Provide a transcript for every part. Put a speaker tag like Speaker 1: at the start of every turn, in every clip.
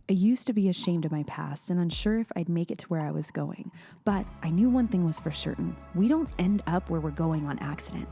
Speaker 1: I used to be ashamed of my past and unsure if I'd make it to where I was going. But I knew one thing was for certain: we don't end up where we're going on accident.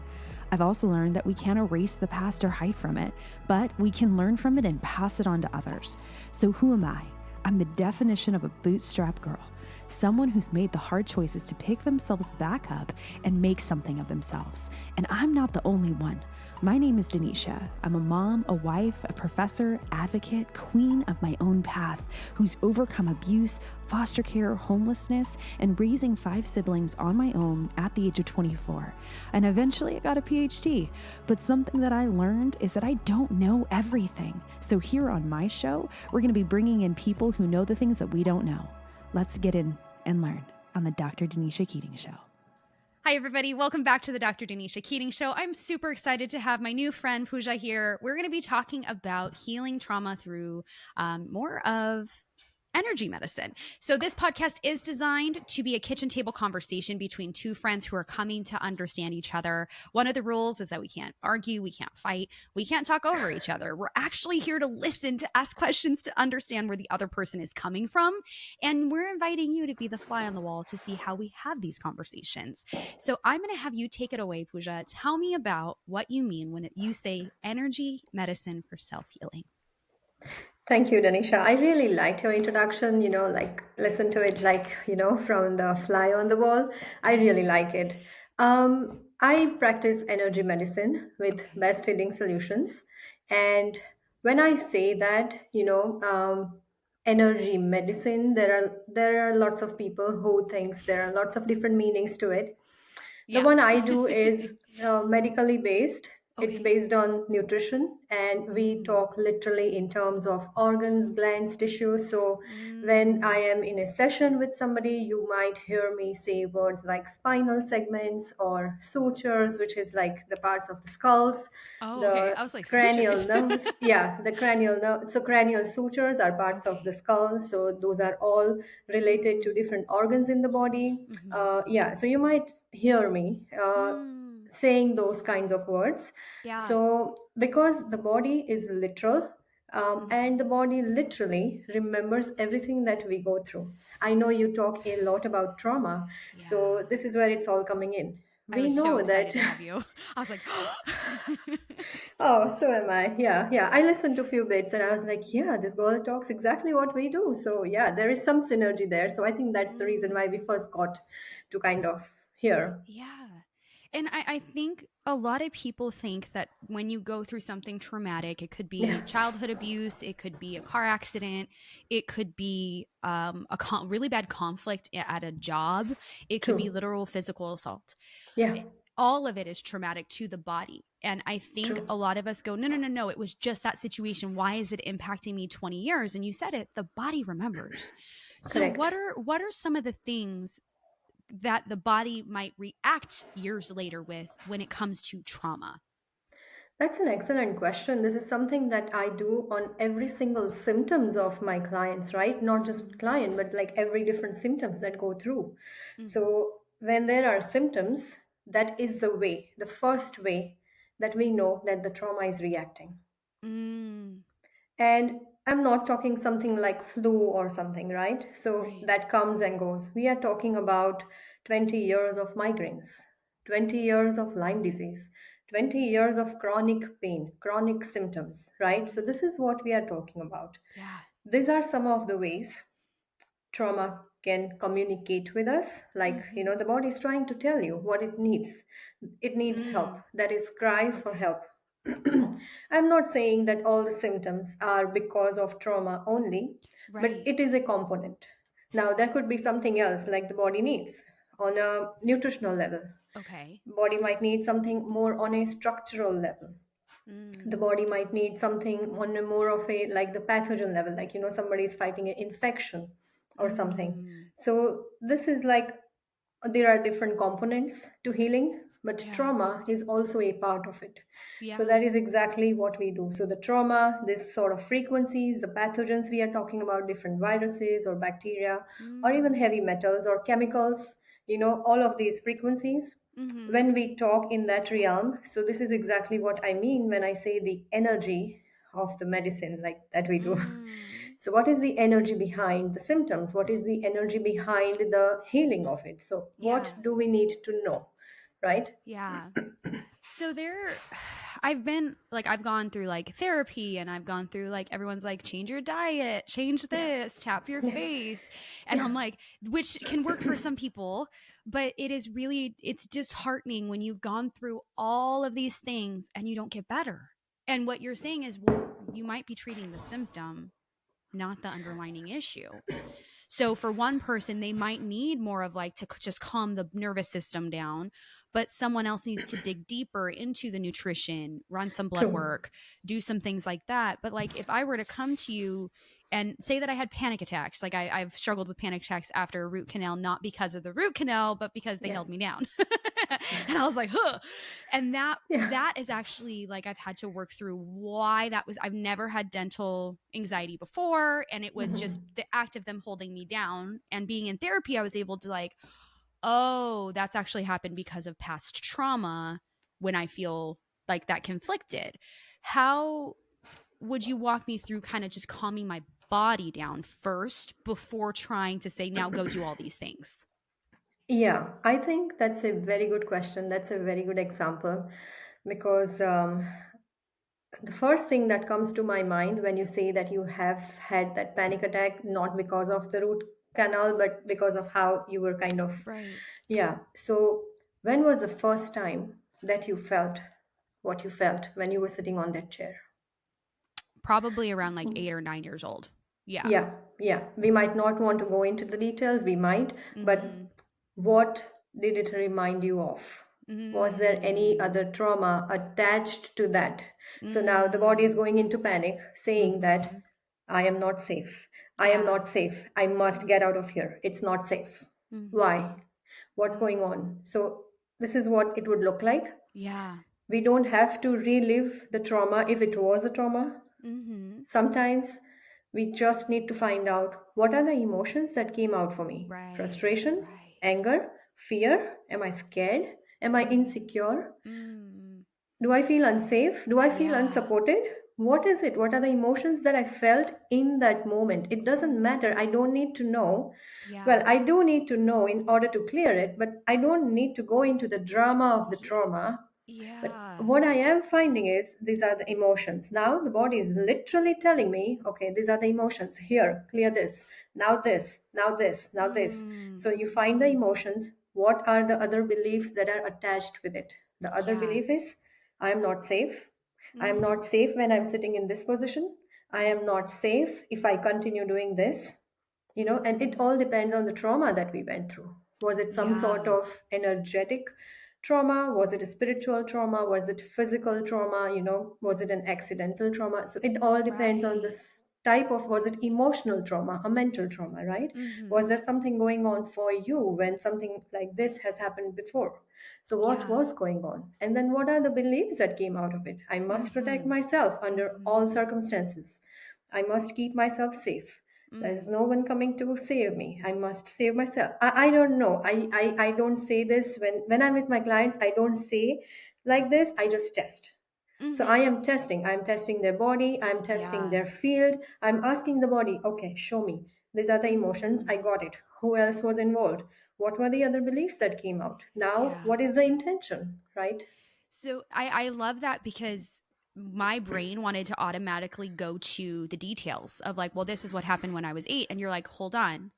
Speaker 1: I've also learned that we can't erase the past or hide from it, but we can learn from it and pass it on to others. So who am I? I'm the definition of a bootstrap girl. Someone who's made the hard choices to pick themselves back up and make something of themselves. And I'm not the only one. My name is Danisha. I'm a mom, a wife, a professor, advocate, queen of my own path, who's overcome abuse, foster care, homelessness, and raising 5 siblings on my own at the age of 24. And eventually I got a PhD. But something that I learned is that I don't know everything. So here on my show, we're going to be bringing in people who know the things that we don't know. Let's get in and learn on the Dr. Danisha Keating Show.
Speaker 2: Hi, everybody. Welcome back to the Dr. Danisha Keating Show. I'm super excited to have my new friend, Puja, here. We're going to be talking about healing trauma through more of energy medicine. So this podcast is designed to be a kitchen table conversation between two friends who are coming to understand each other. One of the rules is that we can't argue, we can't fight, we can't talk over each other. We're actually here to listen, to ask questions, to understand where the other person is coming from. And we're inviting you to be the fly on the wall to see how we have these conversations. So I'm going to have you take it away, Puja. Tell me about what you mean when you say energy medicine for self-healing.
Speaker 3: Thank you, Danisha. I really liked your introduction, listen to it from the fly on the wall. I really like it. I practice energy medicine with best healing solutions. And when I say that, energy medicine, there are lots of people who thinks there are lots of different meanings to it. The one I do is medically based. It's based on nutrition, and we talk literally in terms of organs, glands, tissues. So, when I am in a session with somebody, you might hear me say words like spinal segments or sutures, which is like the parts of the skulls,
Speaker 2: I was like,
Speaker 3: cranial
Speaker 2: sutures.
Speaker 3: nerves. Yeah, the cranial nerve. So, cranial sutures are parts of the skull. So, those are all related to different organs in the body. So you might hear me saying those kinds of words.
Speaker 2: Yeah.
Speaker 3: So because the body is literal, and the body literally remembers everything that we go through. I know you talk a lot about trauma, so this is where it's all coming in.
Speaker 2: I
Speaker 3: We
Speaker 2: was so
Speaker 3: know
Speaker 2: excited
Speaker 3: that.
Speaker 2: to have you. I was like,
Speaker 3: Oh, so am I. Yeah. I listened to a few bits and I was like, yeah, this girl talks exactly what we do. So, yeah, there is some synergy there. So, I think that's the reason why we first got to kind of hear.
Speaker 2: yeah. And I think a lot of people think that when you go through something traumatic, it could be
Speaker 3: Yeah,
Speaker 2: childhood abuse, it could be a car accident, it could be really bad conflict at a job, it could be
Speaker 3: true.
Speaker 2: literal physical assault.
Speaker 3: Yeah,
Speaker 2: All of it is traumatic to the body. And I think
Speaker 3: true.
Speaker 2: a lot of us go, no, it was just that situation. Why is it impacting me 20 years? And you said it, the body remembers. So
Speaker 3: Correct.
Speaker 2: what are some of the things that the body might react years later with when it comes to trauma?
Speaker 3: That's an excellent question. This is something that I do on every single symptoms of my clients, right? Not just client, but like every different symptoms that go through. So when there are symptoms, that is the first way that we know that the trauma is reacting.
Speaker 2: Mm,
Speaker 3: And I'm not talking something like flu or something, right? So
Speaker 2: right.
Speaker 3: that comes and goes. We are talking about 20 years of migraines, 20 years of Lyme disease, 20 years of chronic pain, chronic symptoms, right? So this is what we are talking about.
Speaker 2: Yeah.
Speaker 3: These are some of the ways trauma can communicate with us, like the body is trying to tell you what it needs help, that is cry for
Speaker 2: Okay.
Speaker 3: help. I'm not saying that all the symptoms are because of trauma only, but
Speaker 2: Right.
Speaker 3: it is a component. Now there could be something else like the body needs on a nutritional level.
Speaker 2: Okay.
Speaker 3: Body might need something more on a structural level. The
Speaker 2: Mm,
Speaker 3: body might need something on a more of a like the pathogen level, like somebody is fighting an infection or something.
Speaker 2: mm,
Speaker 3: So this is like there are different components to healing, but
Speaker 2: yeah.
Speaker 3: trauma is also a part of it. So
Speaker 2: Yeah.
Speaker 3: that is exactly what we do. So the trauma, this sort of frequencies, the pathogens we are talking about, different viruses or bacteria, or even
Speaker 2: Mm,
Speaker 3: heavy metals or chemicals, all of these frequencies
Speaker 2: mm-hmm.
Speaker 3: when we talk in that realm. So this is exactly what I mean when I say the energy of the medicine like that we do.
Speaker 2: Mm.
Speaker 3: So what is the energy behind the symptoms? What is the energy behind the healing of it? So
Speaker 2: Yeah.
Speaker 3: what do we need to know, right?
Speaker 2: Yeah. So there, I've gone through like therapy, and I've gone through like, everyone's like, change your diet, change
Speaker 3: Yeah,
Speaker 2: this, tap your
Speaker 3: yeah,
Speaker 2: face. And
Speaker 3: yeah.
Speaker 2: I'm like, which can work for some people, but it's disheartening when you've gone through all of these things and you don't get better. And what you're saying is, well, you might be treating the symptom, not the underlying issue. So for one person, they might need more of like to just calm the nervous system down, but someone else needs to dig deeper into the nutrition, run some blood
Speaker 3: True.
Speaker 2: work, do some things like that. But like, if I were to come to you and say that I had panic attacks, like I've struggled with panic attacks after a root canal, not because of the root canal, but because they
Speaker 3: Yeah,
Speaker 2: held me down. And I was like, huh. And
Speaker 3: yeah.
Speaker 2: that is actually like, I've had to work through why that was. I've never had dental anxiety before, and it was just
Speaker 3: Mhm.
Speaker 2: the act of them holding me down. And being in therapy, I was able to like, oh, that's actually happened because of past trauma, when I feel like that conflicted. How would you walk me through kind of just calming my body down first before trying to say, now go do all these things?
Speaker 3: Yeah, I think that's a very good question. That's a very good example because the first thing that comes to my mind when you say that you have had that panic attack, not because of the root canal, but because of how you were kind of,
Speaker 2: Right.
Speaker 3: yeah. So, when was the first time that you felt what you felt when you were sitting on that chair?
Speaker 2: Probably around like 8 or 9 years old. Yeah.
Speaker 3: Yeah, yeah. We might not want to go into the details, we might,
Speaker 2: Mm-hmm.
Speaker 3: but what did it remind you of? Was there any
Speaker 2: Mm.
Speaker 3: other trauma attached to that? So now the body is
Speaker 2: Mm.
Speaker 3: going into panic, saying that
Speaker 2: Mm-hmm.
Speaker 3: I am not safe. I am
Speaker 2: Yeah.
Speaker 3: not safe. I must get out of here. It's not safe.
Speaker 2: Mm-hmm.
Speaker 3: Why? What's going on? So, this is what it would look like.
Speaker 2: Yeah.
Speaker 3: We don't have to relive the trauma if it was a trauma.
Speaker 2: Mm-hmm.
Speaker 3: Sometimes we just need to find out what are the emotions that came out for me.
Speaker 2: Right.
Speaker 3: Frustration,
Speaker 2: Right.
Speaker 3: anger, fear. Am I scared? Am I
Speaker 2: Mm-hmm.
Speaker 3: insecure?
Speaker 2: Mm.
Speaker 3: Do I feel unsafe? Do I feel
Speaker 2: Yeah.
Speaker 3: unsupported? What is it? What are the emotions that I felt in that moment? It doesn't matter.
Speaker 2: Mm-hmm.
Speaker 3: I don't need to know.
Speaker 2: Yeah.
Speaker 3: Well, I do need to know in order to clear it, but I don't need to go into the drama of the
Speaker 2: Yeah.
Speaker 3: trauma. But
Speaker 2: Yeah.
Speaker 3: what I am finding is these are the emotions. Now the body is literally telling me, okay, these are the emotions. Here, clear this. Now this, now this, now this.
Speaker 2: Mm.
Speaker 3: So you find the emotions. What are the other beliefs that are attached with it? The other
Speaker 2: Yeah.
Speaker 3: belief is I am not safe. I am
Speaker 2: Mm-hmm.
Speaker 3: not safe when I'm sitting in this position. I am not safe if I continue doing this. And
Speaker 2: Mm-hmm.
Speaker 3: it all depends on the trauma that we went through. Was it some sort
Speaker 2: Yeah.
Speaker 3: of energetic trauma? Was it a spiritual trauma? Was it physical trauma? Was it an accidental trauma? So it all depends on
Speaker 2: Right.
Speaker 3: this type of, was it emotional trauma, a mental trauma, right?
Speaker 2: Mm-hmm.
Speaker 3: Was there something going on for you when something like this has happened before? So what
Speaker 2: Yeah.
Speaker 3: was going on? And then what are the beliefs that came out of it? I must protect
Speaker 2: Mm-hmm.
Speaker 3: myself under
Speaker 2: Mm-hmm.
Speaker 3: all circumstances. I must keep myself safe. There's
Speaker 2: Mm.
Speaker 3: no one coming to save me. I must save myself. I don't know. I don't say this when I'm with my clients. I don't say like this. I just test. So I
Speaker 2: Mm-hmm.
Speaker 3: am testing. I'm testing their body. I'm testing
Speaker 2: Yeah.
Speaker 3: their field. I'm asking the body, okay, show me. These are the emotions.
Speaker 2: Mm.
Speaker 3: I got it. Who else was involved? What were the other beliefs that came out? Now,
Speaker 2: Yeah.
Speaker 3: what is the intention, right?
Speaker 2: So I love that, because my brain wanted to automatically go to the details of like, well, this is what happened when I was 8. And you're like, hold on,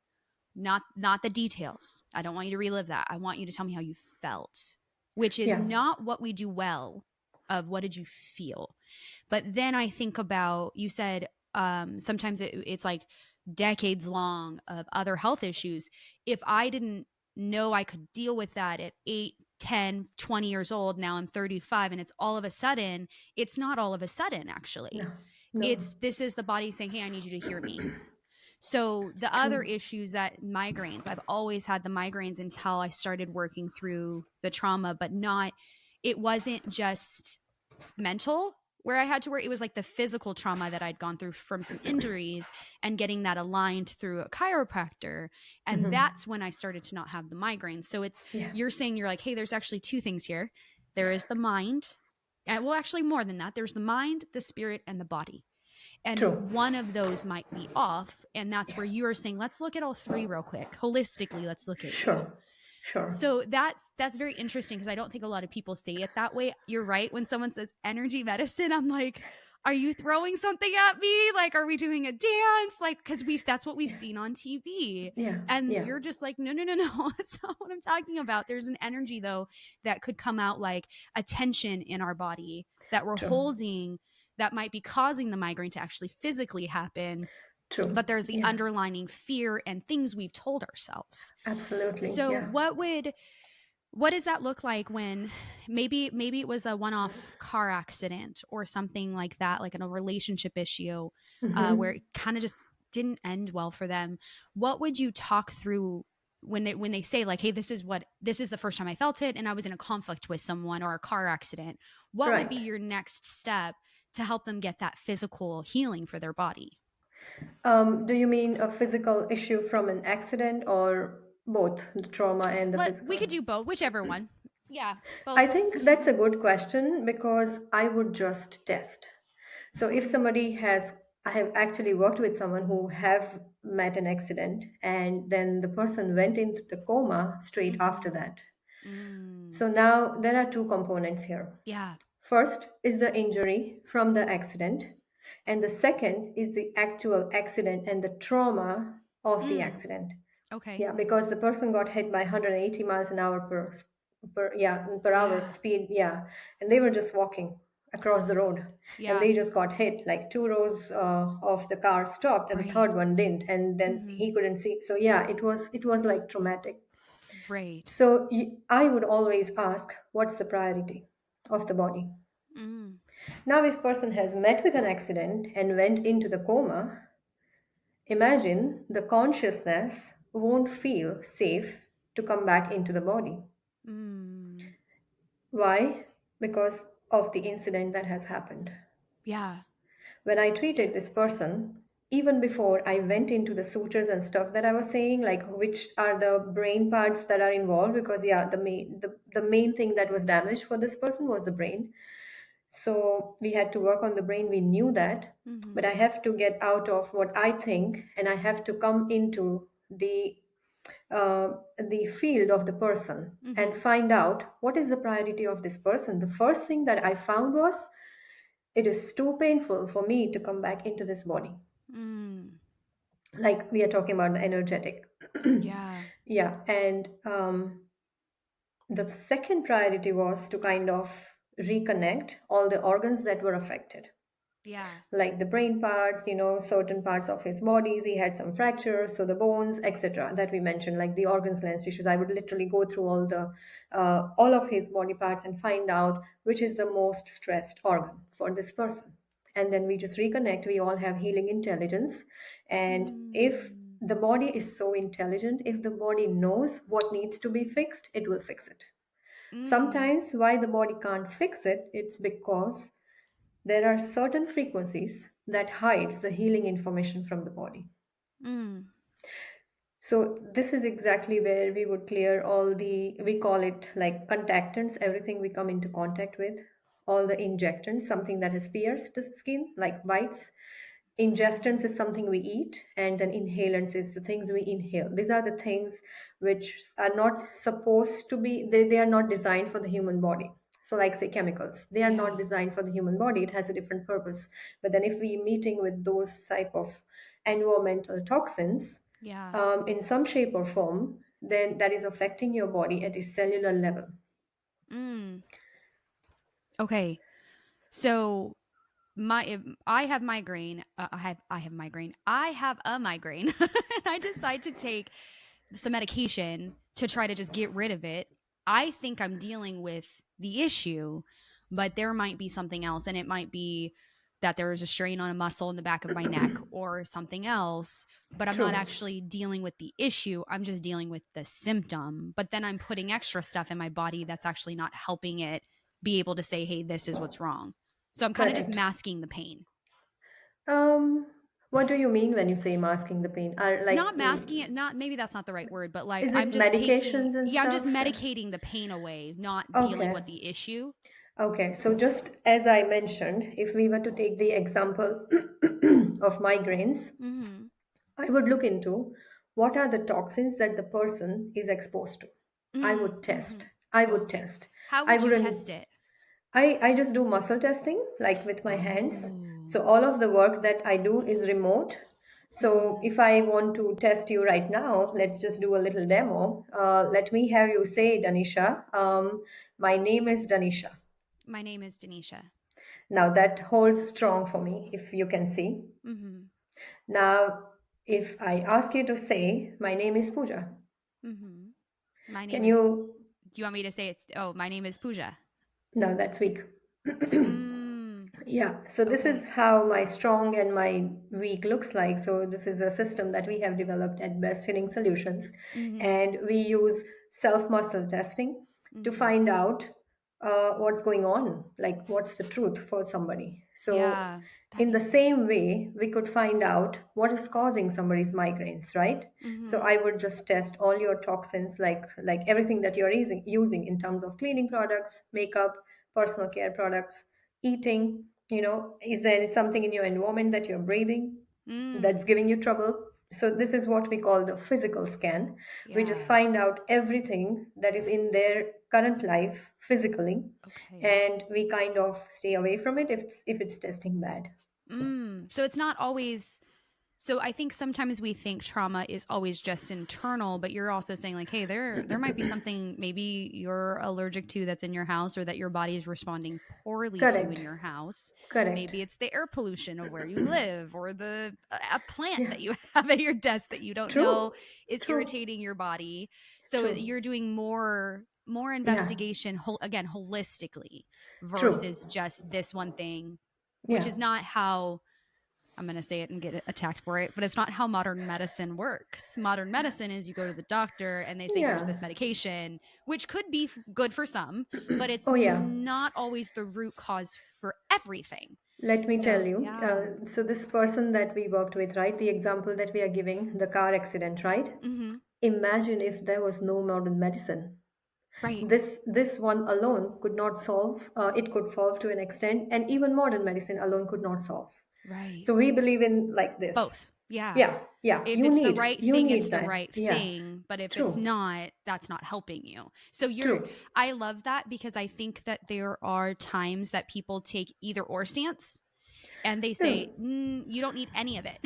Speaker 2: not the details. I don't want you to relive that. I want you to tell me how you felt, which is
Speaker 3: Yeah.
Speaker 2: not what we do well, of what did you feel. But then I think about, you said sometimes it's like decades long of other health issues. If I didn't know I could deal with that at 8, 10, 20 years old, now I'm 35, and it's all of a sudden, it's not all of a sudden, actually.
Speaker 3: No. No.
Speaker 2: This is the body saying, hey, I need you to hear me. So the other
Speaker 3: True.
Speaker 2: issues, that migraines, I've always had the migraines until I started working through the trauma, but not, it wasn't just mental where I had to work. It was like the physical trauma that I'd gone through from some injuries, and getting that aligned through a chiropractor. And
Speaker 3: Mhm.
Speaker 2: that's when I started to not have the migraines. So
Speaker 3: Yeah.
Speaker 2: you're saying, you're like, hey, there's actually two things here. There is the mind. And well, actually more than that. There's the mind, the spirit, and the body. And
Speaker 3: True.
Speaker 2: one of those might be off. And that's where you are saying, let's look at all three real quick. Holistically, let's look at you.
Speaker 3: Sure.
Speaker 2: So that's very interesting because I don't think a lot of people say it that way. You're right. When someone says energy medicine, I'm like, are you throwing something at me? Like, are we doing a dance? Like, because that's what we've seen on TV.
Speaker 3: Yeah.
Speaker 2: And
Speaker 3: Yeah.
Speaker 2: you're just like, no, that's not what I'm talking about. There's an energy though that could come out, like a tension in our body that we're
Speaker 3: True.
Speaker 2: holding, that might be causing the migraine to actually physically happen.
Speaker 3: True.
Speaker 2: But there's the
Speaker 3: Yeah.
Speaker 2: underlining fear and things we've told ourselves.
Speaker 3: Absolutely.
Speaker 2: So
Speaker 3: Yeah.
Speaker 2: what does that look like when maybe it was a one-off car accident or something like that, like in a relationship issue, where it kind of just didn't end well for them? What would you talk through when they say like, hey, this is the first time I felt it and I was in a conflict with someone or a car accident? What would be your next step to help them get that physical healing for their body?
Speaker 3: Do you mean a physical issue from an accident or both the trauma and the physical?
Speaker 2: We could do both, whichever one. Yeah, both.
Speaker 3: I think that's a good question because I would just test. So if I have actually worked with someone who have met an accident and then the person went into the coma straight after that. So now there are two components here.
Speaker 2: Yeah.
Speaker 3: First is the injury from the accident, and the second is the actual accident and the trauma of the accident.
Speaker 2: Okay.
Speaker 3: Yeah, because the person got hit by 180 miles an hour per hour speed. Yeah, and they were just walking across the road, and they just got hit. Like two rows of the car stopped, and the third one didn't, and then he couldn't see. So yeah, it was like traumatic.
Speaker 2: Right.
Speaker 3: So I would always ask, what's the priority of the body? Now, if person has met with an accident and went into the coma, imagine the consciousness won't feel safe to come back into the body. Why? Because of the incident that has happened.
Speaker 2: Yeah.
Speaker 3: When I treated this person, even before I went into the sutures and stuff that I was saying, like which are the brain parts that are involved, because the main thing that was damaged for this person was the brain. So we had to work on the brain. We knew that, but I have to get out of what I think, and I have to come into the field of the person and find out what is the priority of this person. The first thing that I found was it is too painful for me to come back into this body. Like we are talking about the energetic. Yeah. And the second priority was to kind of reconnect all the organs that were affected.
Speaker 2: Yeah.
Speaker 3: Like the brain parts, certain parts of his bodies. He had some fractures, so the bones, etc. that we mentioned, like the organs, glands, tissues. I would literally go through all of his body parts and find out which is the most stressed organ for this person. And then we just reconnect. We all have healing intelligence. And if the body is so intelligent, if the body knows what needs to be fixed, it will fix it. Sometimes why the body can't fix it, it's because there are certain frequencies that hides the healing information from the body. So this is exactly where we would clear we call it like contactants, everything we come into contact with, all the injectants, something that has pierced the skin, like bites. Ingestants is something we eat, and then inhalants is the things we inhale. These are the things which are not supposed to be, they are not designed for the human body. So like say chemicals, they are not designed for the human body. It has a different purpose. But then if we meeting with those type of environmental toxins in some shape or form, then that is affecting your body at a cellular level.
Speaker 2: Okay. So I have migraine. I have migraine. I have a migraine. And I decide to take some medication to try to just get rid of it. I think I'm dealing with the issue, but there might be something else, and it might be that there is a strain on a muscle in the back of my neck or something else, but I'm not actually dealing with the issue. I'm just dealing with the symptom. But then I'm putting extra stuff in my body that's actually not helping it be able to say, hey, this is what's wrong. So I'm kind of just masking the pain.
Speaker 3: What do you mean when you say masking the pain?
Speaker 2: Not masking it, maybe that's not the right word, but like
Speaker 3: is it
Speaker 2: I'm just
Speaker 3: medications and stuff?
Speaker 2: I'm just medicating the pain away, not dealing with the issue.
Speaker 3: Okay, so just as I mentioned, if we were to take the example of migraines,
Speaker 2: Mm-hmm.
Speaker 3: I would look into what are the toxins that the person is exposed to. I would
Speaker 2: Mm-hmm.
Speaker 3: test. I would
Speaker 2: Okay.
Speaker 3: test.
Speaker 2: How
Speaker 3: I
Speaker 2: would you
Speaker 3: wouldn't.
Speaker 2: test it?
Speaker 3: I just do muscle testing, like with my hands.
Speaker 2: Oh.
Speaker 3: So all of the work that I do is remote. So
Speaker 2: Mm.
Speaker 3: if I want to test you right now, let's just do a little demo. Let me have you say, Danisha, my name is Danisha.
Speaker 2: My name is Danisha.
Speaker 3: Now that holds strong for me, if you can see.
Speaker 2: Mm-hmm.
Speaker 3: Now, if I ask you to say, my name is Puja,
Speaker 2: Mm-hmm. My
Speaker 3: can
Speaker 2: name is.
Speaker 3: you?
Speaker 2: Do you want me to say it? Oh, my name is Puja.
Speaker 3: No, that's weak.
Speaker 2: Mm.
Speaker 3: Yeah, so this
Speaker 2: Okay.
Speaker 3: is how my strong and my weak looks like. So this is a system that we have developed at Best Hitting Solutions,
Speaker 2: Mm-hmm.
Speaker 3: and we use self muscle testing to
Speaker 2: Mm-hmm.
Speaker 3: find out what's going on, like what's the truth for somebody. So
Speaker 2: Yeah, that
Speaker 3: in the
Speaker 2: makes sense.
Speaker 3: same way, we could find out what is causing somebody's migraines, right? So
Speaker 2: Mm-hmm.
Speaker 3: I would just test all your toxins, like everything that you're using in terms of cleaning products, makeup, personal care products, eating. Is there something in your environment that you're breathing
Speaker 2: Mm.
Speaker 3: that's giving you trouble? So this is what we call the physical scan. We just
Speaker 2: Yeah.
Speaker 3: find out everything that is in their current life physically,
Speaker 2: Okay.
Speaker 3: and we kind of stay away from it if it's testing bad.
Speaker 2: So it's not always. So I think sometimes we think trauma is always just internal, but you're also saying like, hey, there might be something maybe you're allergic to that's in your house or that your body is responding poorly to in
Speaker 3: Correct.
Speaker 2: your house.
Speaker 3: Correct.
Speaker 2: Maybe it's the air pollution of where you live or the a plant
Speaker 3: Yeah.
Speaker 2: that you have at your desk that you don't know
Speaker 3: True.
Speaker 2: is
Speaker 3: True.
Speaker 2: irritating your body. So
Speaker 3: True.
Speaker 2: you're doing more
Speaker 3: Yeah.
Speaker 2: investigation again holistically
Speaker 3: True.
Speaker 2: versus just this one thing, which
Speaker 3: Yeah.
Speaker 2: is not how I'm going to say it and get attacked for it, but it's not how modern medicine works. Modern medicine is you go to the doctor and they say, here's
Speaker 3: Yeah.
Speaker 2: this medication, which could be good for some, but it's
Speaker 3: Oh yeah.
Speaker 2: not always the root cause for everything.
Speaker 3: Let me tell
Speaker 2: So,
Speaker 3: you.
Speaker 2: yeah.
Speaker 3: So this person that we worked with, right? The example that we are giving, the car accident, right?
Speaker 2: Mm-hmm.
Speaker 3: Imagine if there was no modern medicine.
Speaker 2: Right.
Speaker 3: This one alone could not solve. It could solve to an extent, and even modern medicine alone could not solve.
Speaker 2: Right.
Speaker 3: So we believe in like this.
Speaker 2: Both. Yeah.
Speaker 3: Yeah, yeah.
Speaker 2: If
Speaker 3: You
Speaker 2: it's the
Speaker 3: need
Speaker 2: right
Speaker 3: you
Speaker 2: thing, it's
Speaker 3: need
Speaker 2: the
Speaker 3: that.
Speaker 2: right
Speaker 3: Yeah,
Speaker 2: thing. But if it's
Speaker 3: true,
Speaker 2: not, that's not helping you. So
Speaker 3: true.
Speaker 2: I love that because I think that there are times that people take either or stance and they
Speaker 3: Yeah,
Speaker 2: say you don't need any of it.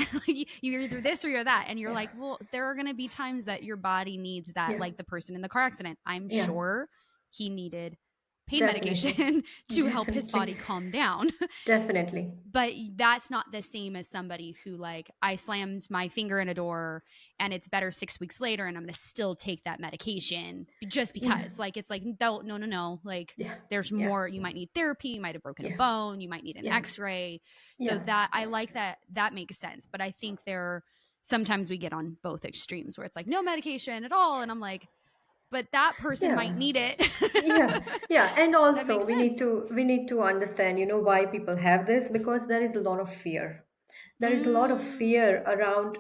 Speaker 2: You're either this or you're that, and you're
Speaker 3: yeah,
Speaker 2: like, well, there are going to be times that your body needs that,
Speaker 3: yeah,
Speaker 2: like the person in the car accident. I'm
Speaker 3: yeah.
Speaker 2: sure he needed pain
Speaker 3: Definitely,
Speaker 2: medication to help his
Speaker 3: definitely,
Speaker 2: body calm down.
Speaker 3: definitely.
Speaker 2: But that's not the same as somebody who, like, I slammed my finger in a door and it's better 6 weeks later and I'm going to still take that medication just
Speaker 3: Yeah,
Speaker 2: because, like, it's like no, like,
Speaker 3: yeah,
Speaker 2: there's
Speaker 3: yeah,
Speaker 2: more. You might need therapy, you might have broken a
Speaker 3: yeah,
Speaker 2: bone, you might need an
Speaker 3: yeah,
Speaker 2: x-ray. So
Speaker 3: yeah,
Speaker 2: that I like that makes sense. But I think sometimes we get on both extremes where it's like no medication at all and I'm like, but that person
Speaker 3: yeah.
Speaker 2: might need it.
Speaker 3: Yeah, yeah, and
Speaker 2: That
Speaker 3: also
Speaker 2: makes sense.
Speaker 3: we need to understand, why people have this, because there is a lot of fear. There is a lot of
Speaker 2: Mm,
Speaker 3: fear around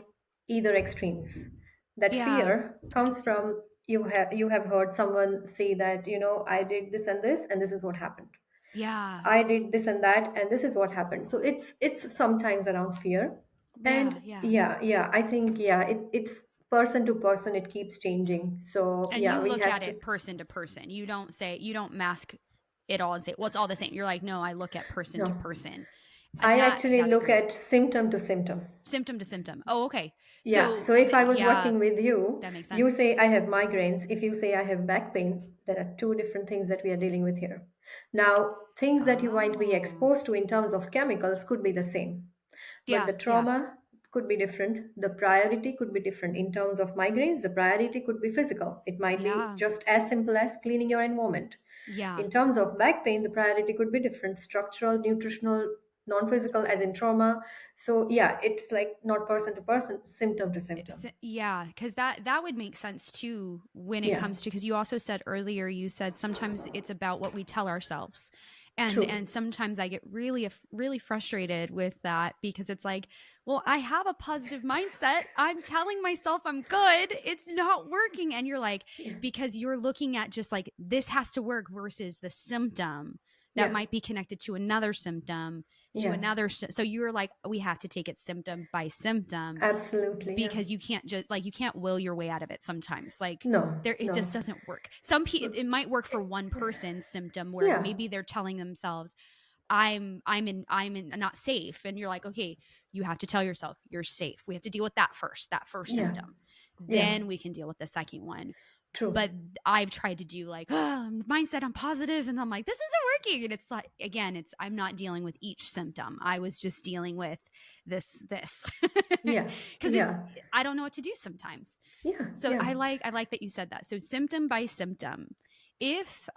Speaker 3: either extremes. That
Speaker 2: yeah,
Speaker 3: fear
Speaker 2: I can
Speaker 3: comes
Speaker 2: see that.
Speaker 3: from you have heard someone say that, I did this and this is what happened.
Speaker 2: Yeah,
Speaker 3: I did this and that and this is what happened. So it's sometimes around fear.
Speaker 2: yeah,
Speaker 3: And
Speaker 2: yeah.
Speaker 3: yeah, I think it's person to person, it keeps changing. So
Speaker 2: And
Speaker 3: yeah,
Speaker 2: you
Speaker 3: we
Speaker 2: look
Speaker 3: have
Speaker 2: at
Speaker 3: to.
Speaker 2: it person to person. You don't mask it all and say, well, it's all the same. You're like, no, I look at person to
Speaker 3: No.
Speaker 2: person. And
Speaker 3: I actually
Speaker 2: that's
Speaker 3: look
Speaker 2: great.
Speaker 3: at symptom to symptom.
Speaker 2: Symptom to symptom. Oh, okay.
Speaker 3: Yeah.
Speaker 2: So
Speaker 3: So if I was
Speaker 2: yeah,
Speaker 3: working with you,
Speaker 2: that makes
Speaker 3: you
Speaker 2: sense.
Speaker 3: say I have migraines. If you say I have back pain, there are two different things that we are dealing with here. Now, things that you might be
Speaker 2: Oh.
Speaker 3: exposed to in terms of chemicals could be the same, but
Speaker 2: Yeah,
Speaker 3: the
Speaker 2: yeah.
Speaker 3: trauma could be different. The priority could be different. In terms of migraines, the priority could be physical. It might be
Speaker 2: Yeah.
Speaker 3: just as simple as cleaning your environment.
Speaker 2: Yeah.
Speaker 3: In terms of back pain, the priority could be different: structural, nutritional, non physical, as in trauma. So, yeah, it's like not person to person, symptom to symptom.
Speaker 2: Yeah, because that would make sense too when it
Speaker 3: Yeah,
Speaker 2: comes to, because you also said earlier, you said sometimes it's about what we tell ourselves, and
Speaker 3: true.
Speaker 2: sometimes I get really frustrated with that because it's like, well, I have a positive mindset, I'm telling myself I'm good, it's not working, and you're like,
Speaker 3: Yeah,
Speaker 2: because you're looking at just like this has to work versus the symptom that
Speaker 3: yeah,
Speaker 2: might be connected to another symptom to another. So you're like, we have to take it symptom by symptom.
Speaker 3: Absolutely.
Speaker 2: Because you can't just like, you can't will your way out of it sometimes. Like it
Speaker 3: No.
Speaker 2: just doesn't work. Some people, it might work for one person's symptom where maybe they're telling themselves, I'm not safe. And you're like, okay, you have to tell yourself you're safe. We have to deal with that first symptom. Then we can deal with the second one.
Speaker 3: True.
Speaker 2: But I've tried to do like, mindset, I'm positive. And I'm like, this isn't working. And it's like, again, I'm not dealing with each symptom. I was just dealing with this. Because I don't know what to do sometimes. So I like that you said that. So symptom by symptom. If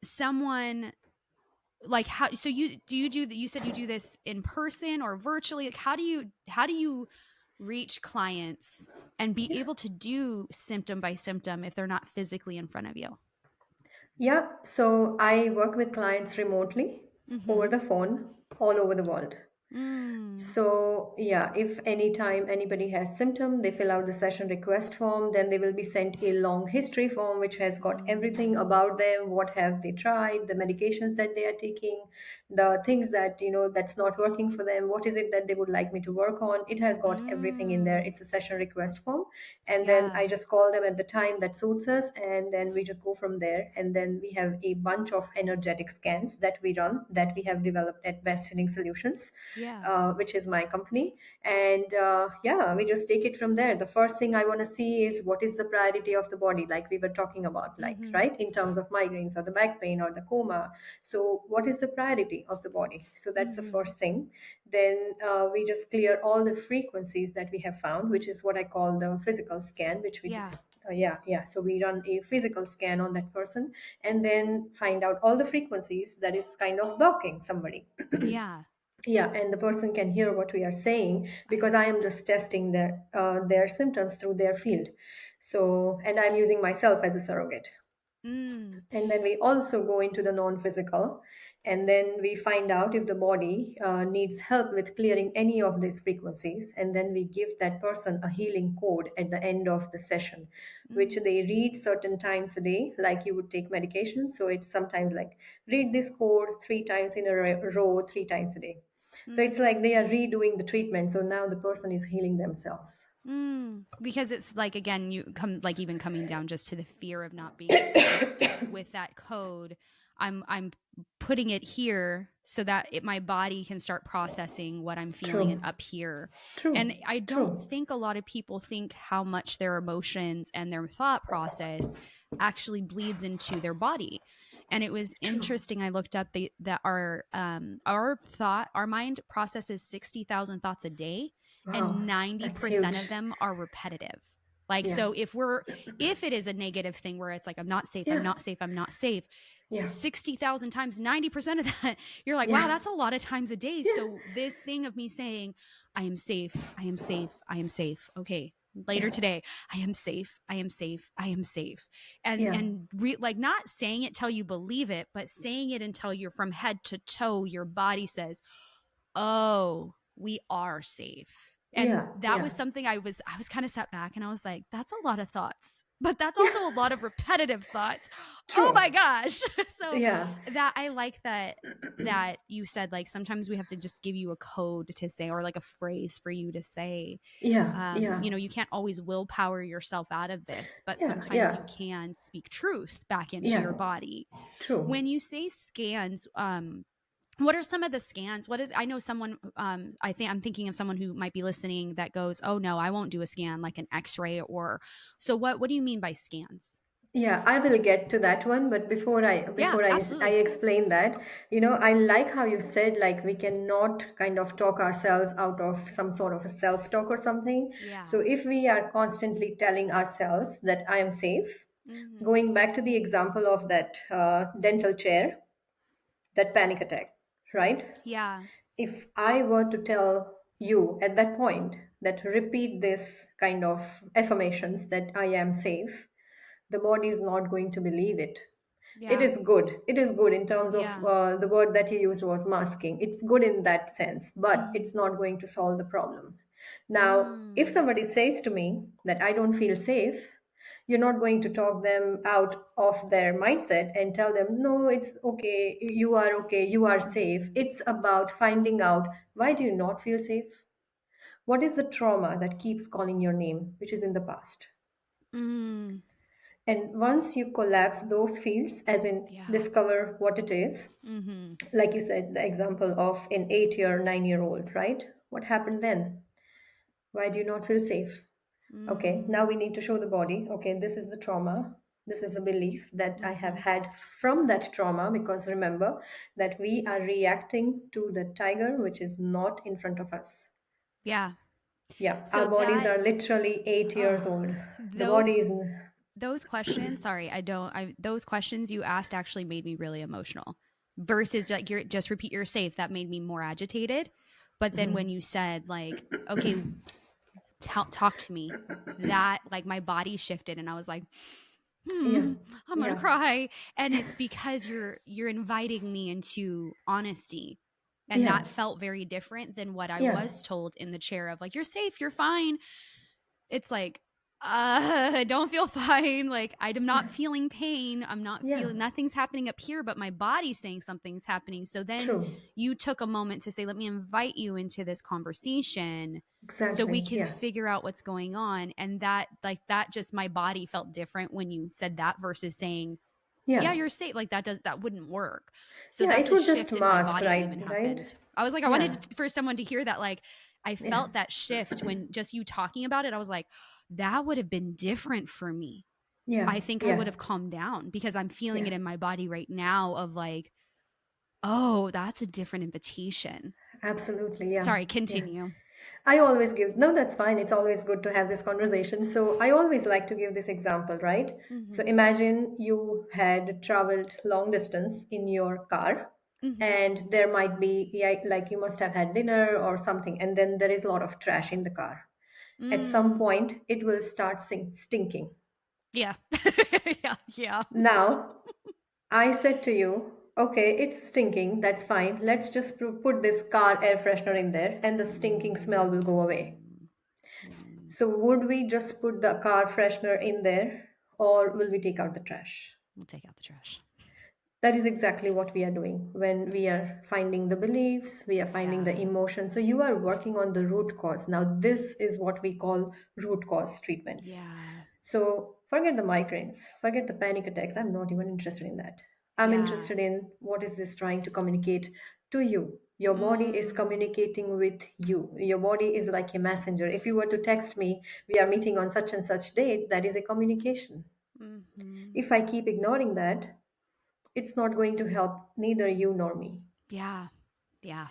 Speaker 2: someone like, how, so you said you do this in person or virtually? Like, how do you reach clients and be able to do symptom by symptom if they're not physically in front of you?
Speaker 3: Yeah. So I work with clients remotely over the phone all over the world. So if anytime anybody has symptom, they fill out the session request form, then they will be sent a long history form which has got everything about them, what have they tried, the medications that they are taking, the things that that's not working for them, what is it that they would like me to work on. It has got everything in there. It's a session request form, and then I just call them at the time that suits us, and then we just go from there. And then we have a bunch of energetic scans that we run, that we have developed at Best Healing Solutions, which is my company. And we just take it from there. The first thing I want to see is what is the priority of the body, like we were talking about, like right, in terms of migraines or the back pain or the coma. So what is the priority of the body? So that's the first thing. Then we just clear all the frequencies that we have found, which is what I call the physical scan, which we just so we run a physical scan on that person, and then find out all the frequencies that is kind of blocking somebody. And the person can hear what we are saying, because I am just testing their symptoms through their field. So, and I'm using myself as a surrogate. And then we also go into the non-physical, and then we find out if the body needs help with clearing any of these frequencies, and then we give that person a healing code at the end of the session, which they read certain times a day, like you would take medication. So it's sometimes like, read this code 3 times in a row, 3 times a day. So it's like they are redoing the treatment. So now the person is healing themselves.
Speaker 2: Because it's like, again, you come like even coming down just to the fear of not being safe with that code. I'm putting it here so that my body can start processing what I'm feeling up here. And I don't think a lot of people think how much their emotions and their thought process actually bleeds into their body. And it was interesting. I looked up that our mind processes 60,000 thoughts a day. Wow, and 90% of them are repetitive. Like, so if it is a negative thing where it's like, I'm not safe, I'm not safe, I'm not safe, 60,000 times, 90% of that, you're like, wow, that's a lot of times a day. So this thing of me saying, I am safe, I am safe, I am safe. Okay. Later today, I am safe, I am safe, I am safe. And like not saying it till you believe it, but saying it until you're from head to toe, your body says, oh, we are safe. And that was something I was kind of sat back and I was like, that's a lot of thoughts, but that's also a lot of repetitive thoughts. Oh my gosh. So that I like that you said, like, sometimes we have to just give you a code to say, or like a phrase for you to say. You know, you can't always willpower yourself out of this, but sometimes you can speak truth back into your body. When you say scans, what are some of the scans? I know someone, I'm thinking of someone who might be listening that goes, oh no, I won't do a scan, like an x-ray so what do you mean by scans?
Speaker 3: Yeah, I will get to that one. But before I explain that, I like how you said, like, we cannot kind of talk ourselves out of some sort of a self-talk or something. So if we are constantly telling ourselves that I am safe, going back to the example of that dental chair, that panic attack, right? If I were to tell you at that point that repeat this kind of affirmations that I am safe, the body is not going to believe it. It is good. It is good in terms of the word that you used was masking. It's good in that sense, but it's not going to solve the problem. Now, if somebody says to me that I don't feel safe, You're not going to talk them out of their mindset and tell them, no, it's okay, you are safe. It's about finding out, why do you not feel safe? What is the trauma that keeps calling your name, which is in the past?
Speaker 2: Mm,
Speaker 3: And once you collapse those fields, as in
Speaker 2: yeah.
Speaker 3: discover what it is,
Speaker 2: Mm-hmm.
Speaker 3: like you said, the example of an 8-year, 9-year old, right? What happened then? Why do you not feel safe? Okay, now we need to show the body. Okay, this is the trauma. This is the belief that I have had from that trauma, because remember that we are reacting to the tiger, which is not in front of us.
Speaker 2: Yeah.
Speaker 3: Yeah, our
Speaker 2: So
Speaker 3: bodies
Speaker 2: that,
Speaker 3: are literally 8 years old. The body
Speaker 2: those
Speaker 3: is,
Speaker 2: those questions, sorry, those questions you asked actually made me really emotional. Versus like you're just repeat you're safe, that made me more agitated. But then when you said like, okay, talk to me, that like my body shifted and I was like,
Speaker 3: yeah,
Speaker 2: I'm gonna
Speaker 3: yeah,
Speaker 2: cry. And it's because you're inviting me into honesty. And
Speaker 3: yeah,
Speaker 2: that felt very different than what I
Speaker 3: yeah,
Speaker 2: was told in the chair of like, you're safe, you're fine. It's like, I don't feel fine. Like I'm
Speaker 3: yeah,
Speaker 2: not feeling pain. I'm not
Speaker 3: yeah,
Speaker 2: feeling, nothing's happening up here, but my body's saying something's happening. So then
Speaker 3: true,
Speaker 2: you took a moment to say, let me invite you into this conversation so we
Speaker 3: exactly,
Speaker 2: can
Speaker 3: yeah,
Speaker 2: figure out what's going on. And that, like, that just, my body felt different when you said that versus saying,
Speaker 3: yeah,
Speaker 2: yeah, you're safe. Like that wouldn't work. So
Speaker 3: yeah.
Speaker 2: that's
Speaker 3: It
Speaker 2: a
Speaker 3: would just
Speaker 2: shift in my
Speaker 3: mask,
Speaker 2: body that even
Speaker 3: right?
Speaker 2: happened. I was like, I
Speaker 3: Yeah,
Speaker 2: wanted for someone to hear that. Like, I
Speaker 3: yeah,
Speaker 2: felt that shift when just you talking about it. I was like, that would have been different for me.
Speaker 3: yeah,
Speaker 2: I think I
Speaker 3: yeah,
Speaker 2: would have calmed down because I'm feeling
Speaker 3: yeah.
Speaker 2: it in my body right now of like, oh, that's a different invitation.
Speaker 3: Absolutely, yeah,
Speaker 2: Sorry,
Speaker 3: yeah.
Speaker 2: continue.
Speaker 3: I always give, no, that's fine. It's always good to have this conversation. So I always like to give this example, right? So
Speaker 2: Mm-hmm.
Speaker 3: imagine you had traveled long distance in your car,
Speaker 2: Mm-hmm.
Speaker 3: and there might be, yeah, like you must have had dinner or something, and then there is a lot of trash in the car. At some
Speaker 2: Mm.
Speaker 3: point, it will start stinking.
Speaker 2: Yeah. Yeah. Yeah.
Speaker 3: Now, I said to you, okay, it's stinking, that's fine. Let's just put this car air freshener in there and the stinking smell will go away. So, would we just put the car freshener in there, or will we take out the trash?
Speaker 2: We'll take out the trash.
Speaker 3: That is exactly what we are doing when we are finding the beliefs, we are finding the
Speaker 2: Yeah.
Speaker 3: emotions. So, you are working on the root cause. Now, this is what we call root cause treatments.
Speaker 2: Yeah.
Speaker 3: So, forget the migraines, forget the panic attacks. I'm not even interested in that. I'm
Speaker 2: Yeah.
Speaker 3: interested in what is this trying to communicate to you. Your body is communicating with you. Your body is like a messenger. If you were to text me, we are meeting on such and such date, that is a communication.
Speaker 2: Mm-hmm.
Speaker 3: If I keep ignoring that, it's not going to help neither you nor me.
Speaker 2: Yeah. Yeah.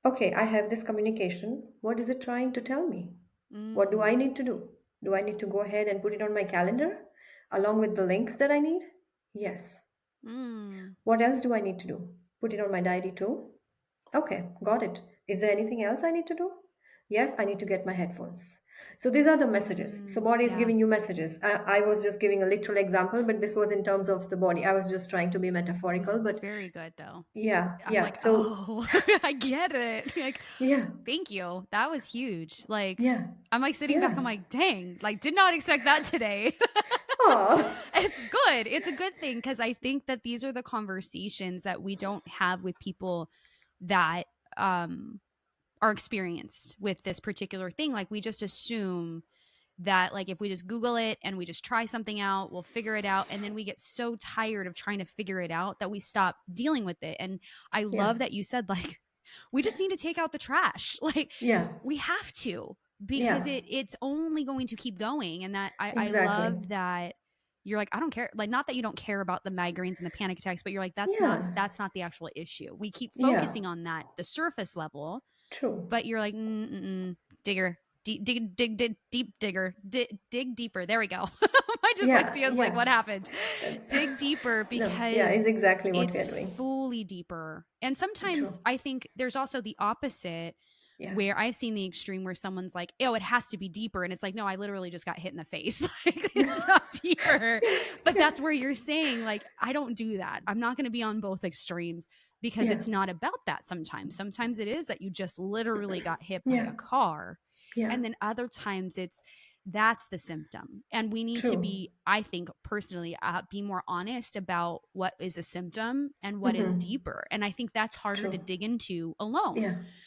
Speaker 3: Okay, I have this communication. What is it trying to tell me? What do
Speaker 2: Mm.
Speaker 3: I need to do? Do I need to go ahead and put it on my calendar along with the links that I need? Yes.
Speaker 2: Mm.
Speaker 3: What else do I need to do? Put it on my diary too? Okay, got it. Is there anything else I need to do? Yes, I need to get my headphones. So these are the messages. So body is
Speaker 2: Yeah.
Speaker 3: giving you messages. I was just giving a literal example, but this was in terms of the body. I was just trying to be
Speaker 2: It was
Speaker 3: metaphorical, but
Speaker 2: very good though.
Speaker 3: yeah,
Speaker 2: I'm
Speaker 3: yeah.
Speaker 2: like,
Speaker 3: So
Speaker 2: oh, I get it. Like,
Speaker 3: yeah,
Speaker 2: thank you. That was huge. Like,
Speaker 3: yeah,
Speaker 2: I'm like sitting back.
Speaker 3: yeah.
Speaker 2: I'm like, dang, like, did not expect that today.
Speaker 3: Oh,
Speaker 2: It's good. It's a good thing because I think that these are the conversations that we don't have with people that are experienced with this particular thing. Like, we just assume that like if we just google it and we just try something out, we'll figure it out, and then we get so tired of trying to figure it out that we stop dealing with it. And I
Speaker 3: yeah,
Speaker 2: love that you said like we just need to take out the trash. Like
Speaker 3: yeah,
Speaker 2: we have to, because
Speaker 3: yeah.
Speaker 2: it's only going to keep going. And that I
Speaker 3: Exactly.
Speaker 2: love that you're like, I don't care, like not that you don't care about the migraines and the panic attacks, but you're like,
Speaker 3: Yeah,
Speaker 2: that's not the actual issue. We keep
Speaker 3: yeah.
Speaker 2: focusing on that, the surface level,
Speaker 3: True.
Speaker 2: but you're like, digger, deep digger, dig deeper. There we go. My
Speaker 3: Yeah,
Speaker 2: dyslexia is like,
Speaker 3: yeah.
Speaker 2: what happened?
Speaker 3: That's
Speaker 2: Dig deeper
Speaker 3: no, yeah, it's
Speaker 2: because
Speaker 3: exactly what we are
Speaker 2: it's
Speaker 3: doing.
Speaker 2: fully deeper. And sometimes
Speaker 3: True.
Speaker 2: I think there's also the opposite
Speaker 3: Yeah.
Speaker 2: where I've seen the extreme where someone's like, oh, it has to be deeper. And it's like, no, I literally just got hit in the face. Like, it's not deeper. But that's where you're saying, like, I don't do that. I'm not going to be on both extremes because
Speaker 3: Yeah.
Speaker 2: it's not about that sometimes. Sometimes it is that you just literally got hit by
Speaker 3: Yeah.
Speaker 2: a car.
Speaker 3: Yeah.
Speaker 2: And then other times it's that's the symptom. And we need to
Speaker 3: True.
Speaker 2: be, I think personally, be more honest about what is a symptom and what is
Speaker 3: Mm-hmm.
Speaker 2: deeper. And I think that's harder to
Speaker 3: True.
Speaker 2: dig into alone.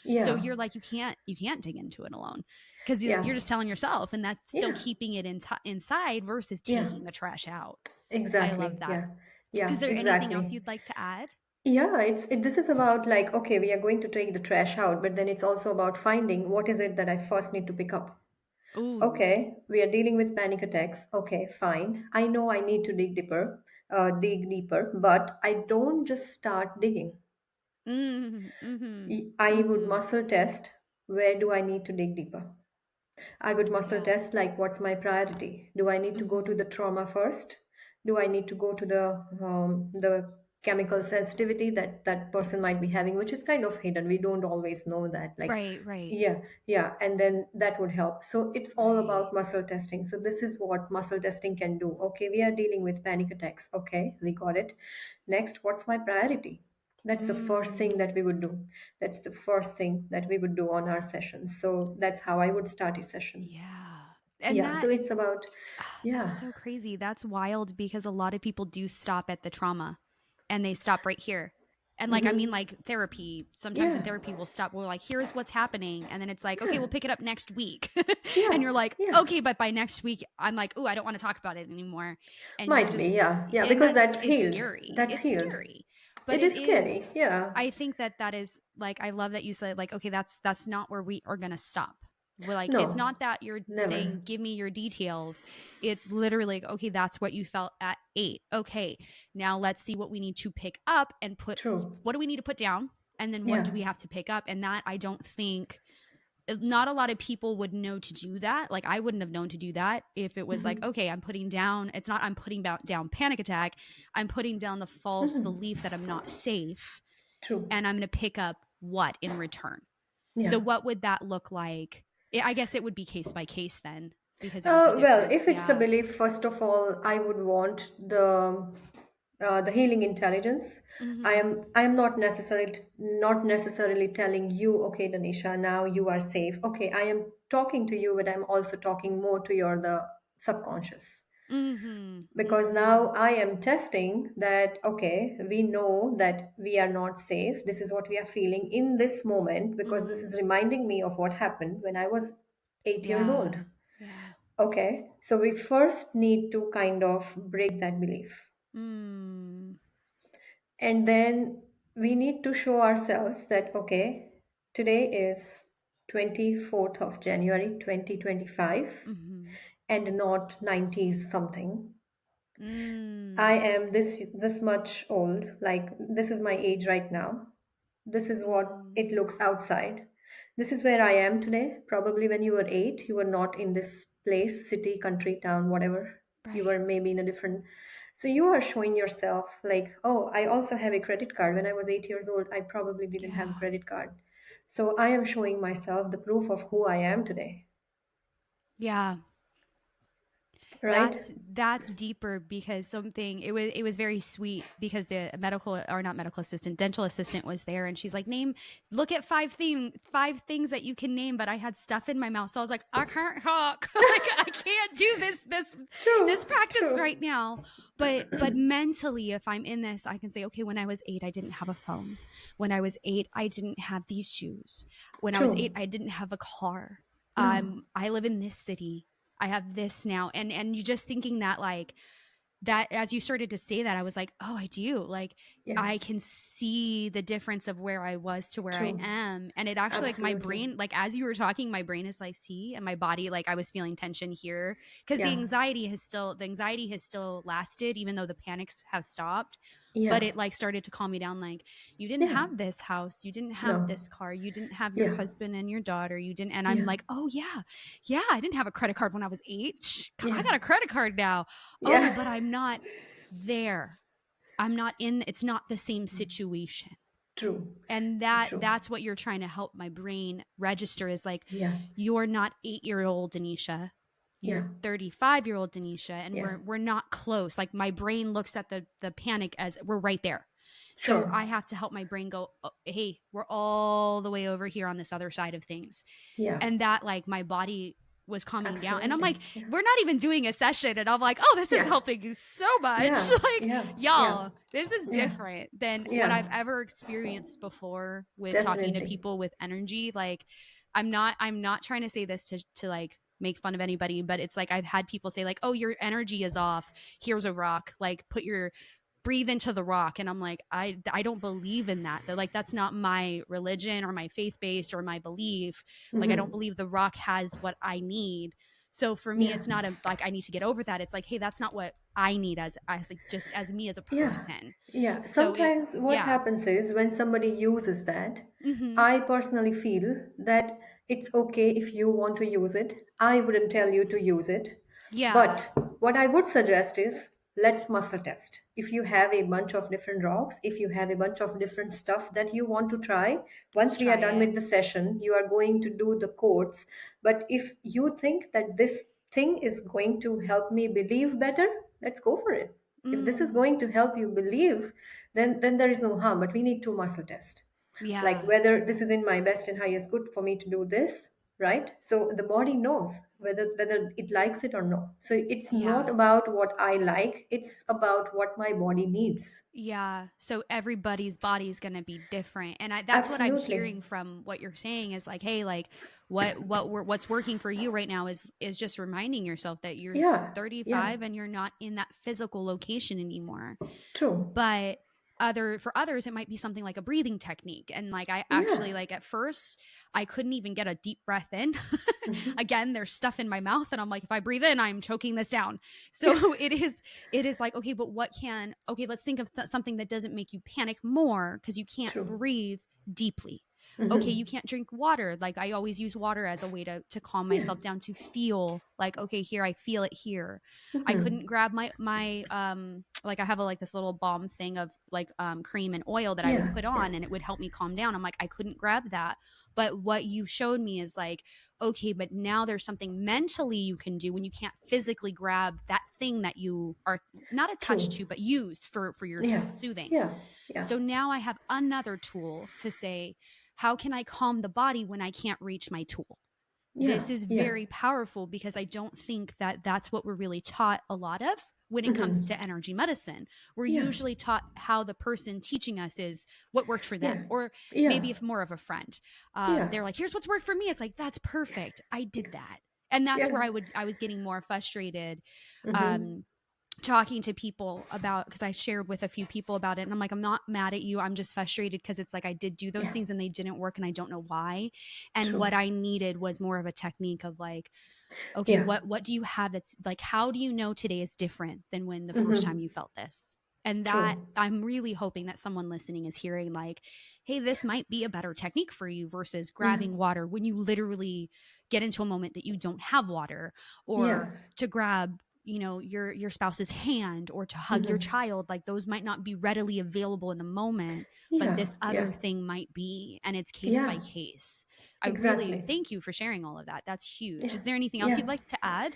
Speaker 3: Yeah.
Speaker 2: So
Speaker 3: Yeah.
Speaker 2: you're like, you can't dig into it alone because
Speaker 3: Yeah.
Speaker 2: you're just telling yourself, and that's still
Speaker 3: Yeah.
Speaker 2: keeping it inside versus
Speaker 3: Yeah.
Speaker 2: taking the trash out. I
Speaker 3: Exactly.
Speaker 2: love that.
Speaker 3: Yeah.
Speaker 2: Is
Speaker 3: Yeah.
Speaker 2: there anything else
Speaker 3: Exactly.
Speaker 2: you'd like to add?
Speaker 3: Yeah, this is about like, okay, we are going to take the trash out, but then it's also about finding what is it that I first need to pick up.
Speaker 2: Ooh.
Speaker 3: Okay, we are dealing with panic attacks. Okay, fine. I know I need to dig deeper, but I don't just start digging.
Speaker 2: Mm-hmm. Mm-hmm.
Speaker 3: I would
Speaker 2: Mm-hmm.
Speaker 3: muscle test, where do I need to dig deeper? I would muscle
Speaker 2: Yeah.
Speaker 3: test like, what's my priority? Do I need to go to
Speaker 2: Mm-hmm.
Speaker 3: the trauma first? Do I need to go to the chemical sensitivity that that person might be having, which is kind of hidden. We don't always know that. Like,
Speaker 2: Right, right,
Speaker 3: yeah, yeah, and then that would help. So it's all
Speaker 2: right.
Speaker 3: about muscle testing. So this is what muscle testing can do. Okay, we are dealing with panic attacks. Okay, we got it. Next, what's my priority? That's the first thing
Speaker 2: Mm,
Speaker 3: that we would do. That's the first thing that we would do on our sessions. So that's how I would start a session.
Speaker 2: yeah. And
Speaker 3: Yeah. So
Speaker 2: that
Speaker 3: it's about,
Speaker 2: that's
Speaker 3: yeah.
Speaker 2: so crazy. That's wild because a lot of people do stop at the trauma and they stop right here. And like, I mean,
Speaker 3: Mm-hmm.
Speaker 2: like therapy, sometimes in
Speaker 3: Yeah.
Speaker 2: therapy, we'll stop. We're like, here's what's happening. And then it's like, okay,
Speaker 3: Yeah.
Speaker 2: we'll pick it up next week. And
Speaker 3: Yeah.
Speaker 2: you're like,
Speaker 3: Yeah.
Speaker 2: okay, but by next week, I'm like, oh, I don't want to talk about it anymore. And you're
Speaker 3: Might be.
Speaker 2: just,
Speaker 3: Yeah. Yeah.
Speaker 2: and
Speaker 3: Because
Speaker 2: that
Speaker 3: that's
Speaker 2: it's
Speaker 3: healed.
Speaker 2: scary.
Speaker 3: That's
Speaker 2: It's
Speaker 3: healed.
Speaker 2: scary. But
Speaker 3: It
Speaker 2: it
Speaker 3: is scary.
Speaker 2: is,
Speaker 3: Yeah.
Speaker 2: I think that is like, I love that you said, like, okay, that's not where we are going to stop. We're like, it's
Speaker 3: No.
Speaker 2: not that you're
Speaker 3: Never.
Speaker 2: saying, give me your details. It's literally like, okay, that's what you felt at 8. Okay, now let's see what we need to pick up and put,
Speaker 3: True.
Speaker 2: what do we need to put down? And then what
Speaker 3: Yeah.
Speaker 2: do we have to pick up? And that I don't think, not a lot of people would know to do that. Like I wouldn't have known to do that if it was like,
Speaker 3: Mm-hmm.
Speaker 2: okay, I'm putting down, it's not, I'm putting down panic attack. I'm putting down the false
Speaker 3: Mm-hmm.
Speaker 2: belief that I'm not safe
Speaker 3: True.
Speaker 2: and I'm going to pick up what in return.
Speaker 3: Yeah.
Speaker 2: So what would that look like? I guess it would be case by case then because it would be
Speaker 3: Well,
Speaker 2: different.
Speaker 3: if it's a
Speaker 2: Yeah.
Speaker 3: belief, first of all, I would want the healing intelligence.
Speaker 2: Mm-hmm.
Speaker 3: I am not necessarily telling you, okay, Danisha, now you are safe. Okay, I am talking to you, but I'm also talking more to your the subconscious.
Speaker 2: Mm-hmm.
Speaker 3: Because
Speaker 2: Mm-hmm.
Speaker 3: now I am testing that, okay, we know that we are not safe. This is what we are feeling in this moment because this
Speaker 2: Mm-hmm.
Speaker 3: is reminding me of what happened when I was 8 years
Speaker 2: Yeah.
Speaker 3: old.
Speaker 2: Yeah.
Speaker 3: Okay, so we first need to kind of break that belief.
Speaker 2: Mm.
Speaker 3: And then we need to show ourselves that, okay, today is 24th of January 2025
Speaker 2: Mm-hmm.
Speaker 3: and not 90s something. I
Speaker 2: Mm.
Speaker 3: am this much old, like this is my age right now. This is what
Speaker 2: Mm.
Speaker 3: it looks outside. This is where I am today. Probably when you were 8, you were not in this place, city, country, town, whatever. You
Speaker 2: Right.
Speaker 3: were maybe in a different. So you are showing yourself like, oh, I also have a credit card. When I was 8 years old, I probably didn't have a
Speaker 2: Yeah.
Speaker 3: credit card. So I am showing myself the proof of who I am today,
Speaker 2: Yeah.
Speaker 3: right?
Speaker 2: That's deeper because something it was very sweet because the medical or not medical assistant dental assistant was there and she's like look at five things that you can name, but I had stuff in my mouth so I was like I can't talk like I can't do this
Speaker 3: True,
Speaker 2: practice
Speaker 3: true.
Speaker 2: right now, but mentally if I'm in this I can say okay, when I was 8 I didn't have a phone, when I was 8 I didn't have these shoes, when I was 8
Speaker 3: True.
Speaker 2: I didn't have a car.
Speaker 3: No.
Speaker 2: I live in this city, I have this now. And you just thinking that like that as you started to say that, I was like, oh, I do. Like
Speaker 3: Yeah.
Speaker 2: I can see the difference of where I was to where I
Speaker 3: True.
Speaker 2: am. And it actually like my
Speaker 3: Absolutely.
Speaker 2: brain, like as you were talking, my brain is like, see, and my body, like I was feeling tension here because
Speaker 3: Yeah.
Speaker 2: the anxiety has still lasted, even though the panics have stopped. But
Speaker 3: Yeah.
Speaker 2: it like started to calm me down. Like you didn't
Speaker 3: Yeah.
Speaker 2: have this house, you didn't have
Speaker 3: No.
Speaker 2: this car, you didn't have your
Speaker 3: Yeah.
Speaker 2: husband and your daughter, you didn't. And I'm
Speaker 3: Yeah.
Speaker 2: like, oh yeah, I didn't have a credit card when I was 8. I
Speaker 3: Yeah.
Speaker 2: got a credit card now. Oh,
Speaker 3: Yeah.
Speaker 2: but I'm not there. I'm not in, it's not the same situation.
Speaker 3: True.
Speaker 2: And
Speaker 3: True.
Speaker 2: that's what you're trying to help my brain register is like,
Speaker 3: Yeah.
Speaker 2: you're not 8-year-old Danisha.
Speaker 3: Yeah.
Speaker 2: You're 35-year-old Danisha. And
Speaker 3: Yeah.
Speaker 2: we're not close. Like my brain looks at the panic as we're right there. So
Speaker 3: Sure.
Speaker 2: I have to help my brain go, oh, hey, we're all the way over here on this other side of things.
Speaker 3: Yeah.
Speaker 2: And that like my body was calming down.
Speaker 3: Absolutely.
Speaker 2: And I'm like,
Speaker 3: Yeah.
Speaker 2: we're not even doing a session. And I'm like, oh, this is
Speaker 3: Yeah.
Speaker 2: helping you so much.
Speaker 3: Yeah.
Speaker 2: Like,
Speaker 3: Yeah.
Speaker 2: y'all,
Speaker 3: Yeah.
Speaker 2: this is
Speaker 3: Yeah.
Speaker 2: different than what
Speaker 3: Yeah.
Speaker 2: I've ever experienced before with talking to
Speaker 3: Definitely.
Speaker 2: people with energy. Like, I'm not trying to say this to like make fun of anybody, but it's like I've had people say like, oh, your energy is off. Here's a rock. Like, breathe into the rock. And I'm like, I don't believe in that. They're like, that's not my religion or my faith-based or my belief. Like, I don't believe the rock has what I need. So for me,
Speaker 3: Yeah.
Speaker 2: it's not like I need to get over that. It's like, hey, that's not what I need as like just as me as a
Speaker 3: Yeah.
Speaker 2: person.
Speaker 3: Yeah.
Speaker 2: So
Speaker 3: Sometimes what happens is when somebody uses that, I personally feel that it's okay if you want to use it. I wouldn't tell you to use it.
Speaker 2: Yeah.
Speaker 3: But what I would suggest is let's muscle test. If you have a bunch of different rocks, if you have a bunch of different stuff that you want to try, once we are done with the session, you are going to do the codes. But if you think that this thing is going to help me believe better, let's go for it. If this is going to help you believe, then there is no harm. But we need to muscle test, like whether this is in my best and highest good for me to do this, right? So the body knows whether it likes it or no. So it's not about what I like, it's about what my body needs.
Speaker 2: Yeah. So everybody's body is going to be different. And that's what I'm
Speaker 3: Absolutely.
Speaker 2: hearing from what you're saying is like, hey, like what's working for you right now is just reminding yourself that you're
Speaker 3: Yeah.
Speaker 2: 35 and you're not in that physical location anymore.
Speaker 3: True.
Speaker 2: But for others it might be something like a breathing technique. And like I actually like at first I couldn't even get a deep breath in. Again, there's stuff in my mouth and I'm like, if I breathe in, I'm choking this down. So it is like, okay, but let's think of something that doesn't make you panic more, because you can't breathe deeply. Okay, you can't drink water. Like I always use water as a way to calm myself down, to feel like, okay, here, I feel it here. I couldn't grab my like I have this little balm thing of like cream and oil that I would put on and it would help me calm down. I'm like, I couldn't grab that. But what you showed me is like, okay, but now there's something mentally you can do when you can't physically grab that thing that you are not attached to, but use for your soothing. So now I have another tool to say, how can I calm the body when I can't reach my tool? This is very powerful, because I don't think that that's what we're really taught a lot of when it comes to energy medicine. We're usually taught how the person teaching us is what worked for them, or maybe if more of a friend. They're like, here's what's worked for me. It's like, that's perfect. I did that. And that's where I was getting more frustrated. Talking to people about, because I shared with a few people about it, and I'm like, I'm not mad at you, I'm just frustrated because it's like I did do those things and they didn't work and I don't know why. And what I needed was more of a technique of like, okay, what do you have that's like, how do you know today is different than when the first time you felt this? And that I'm really hoping that someone listening is hearing like, hey, this might be a better technique for you versus grabbing water when you literally get into a moment that you don't have water, or to grab your spouse's hand, or to hug your child. Like those might not be readily available in the moment, but this other thing might be, and it's case by case. I really thank you for sharing all of that. That's huge. Is there anything else you'd like to add?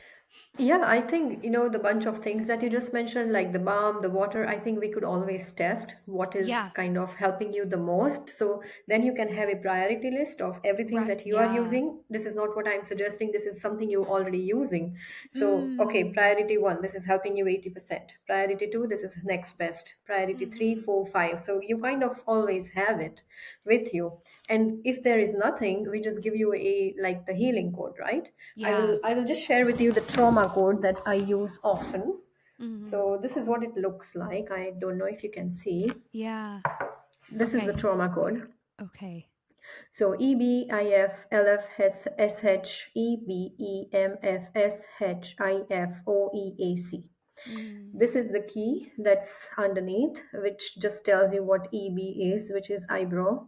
Speaker 3: Yeah, I think, the bunch of things that you just mentioned, like the balm, the water, I think we could always test what is kind of helping you the most. So then you can have a priority list of everything that you are using. This is not what I'm suggesting. This is something you're already using. So, okay, priority 1, this is helping you 80%. Priority 2, this is next best. Priority 3, 4, 5. So you kind of always have it with you. And if there is nothing, we just give you like the healing code, right? I will just share with you the trauma code that I use often. So this is what it looks like. I don't know if you can see. This is the trauma code.
Speaker 2: Okay.
Speaker 3: So EBIFLFSHEBEMFSHIFOEAC. This is the key that's underneath, which just tells you what EB is, which is eyebrow.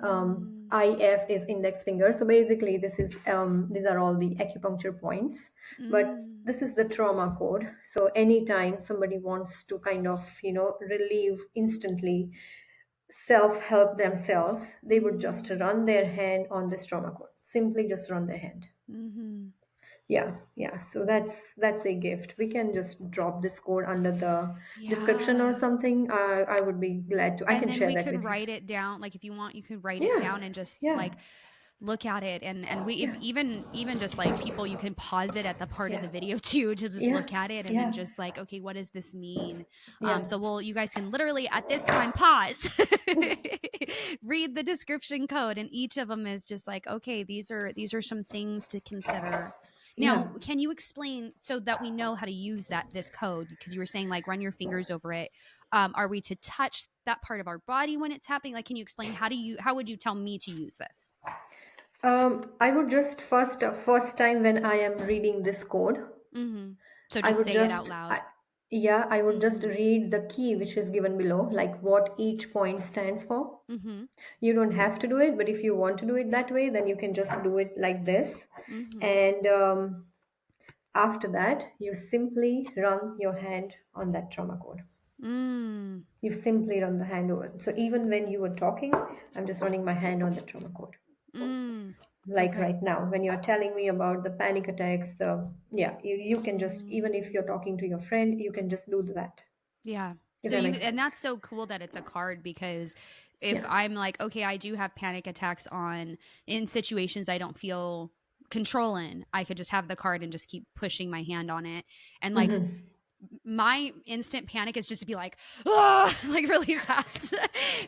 Speaker 3: IF is index finger. So basically these are all the acupuncture points, but this is the trauma code. So anytime somebody wants to kind of, relieve instantly, self-help themselves, they would just run their hand on this trauma code. Simply just run their hand. Yeah. So that's a gift. We can just drop this code under the description or something. I would be glad to. I can share that with you.
Speaker 2: And then we could write it down. Like if you want, you could write it down and just like look at it, and we even just like people, you can pause it at the part of
Speaker 3: Yeah.
Speaker 2: the video too to just
Speaker 3: Yeah.
Speaker 2: look at it and then
Speaker 3: Yeah.
Speaker 2: just like, okay, what does this mean?
Speaker 3: Yeah.
Speaker 2: So you guys can literally at this time pause, read the description code, and each of them is just like, okay, these are some things to consider.
Speaker 3: Yeah.
Speaker 2: Now, can you explain so that we know how to use this code? Because you were saying like run your fingers over it. Are we to touch that part of our body when it's happening? Like, can you explain how would you tell me to use this?
Speaker 3: I would just first time when I am reading this code,
Speaker 2: Mm-hmm. So
Speaker 3: I
Speaker 2: just
Speaker 3: would
Speaker 2: say it out
Speaker 3: just,
Speaker 2: loud.
Speaker 3: yeah, I would just
Speaker 2: Mm-hmm.
Speaker 3: read the key which is given below, like what each point stands for.
Speaker 2: Mm-hmm.
Speaker 3: You don't have to do it, but if you want to do it that way, then you can just do it like this.
Speaker 2: Mm-hmm.
Speaker 3: And after that, you simply run your hand on that trauma code.
Speaker 2: Mm.
Speaker 3: You simply run the hand over. So even when you were talking, I'm just running my hand on the trauma code.
Speaker 2: Mm.
Speaker 3: Like
Speaker 2: Okay.
Speaker 3: right now, when you're telling me about the panic attacks, you can just, even if you're talking to your friend, you can just do that.
Speaker 2: Yeah.
Speaker 3: If
Speaker 2: So
Speaker 3: that makes
Speaker 2: and that's
Speaker 3: sense.
Speaker 2: so cool that it's a card, because if
Speaker 3: Yeah.
Speaker 2: I'm like, okay, I do have panic attacks in situations I don't feel control in, I could just have the card and just keep pushing my hand on it. And like
Speaker 3: Mm-hmm.
Speaker 2: my instant panic is just to be like, oh, like really fast.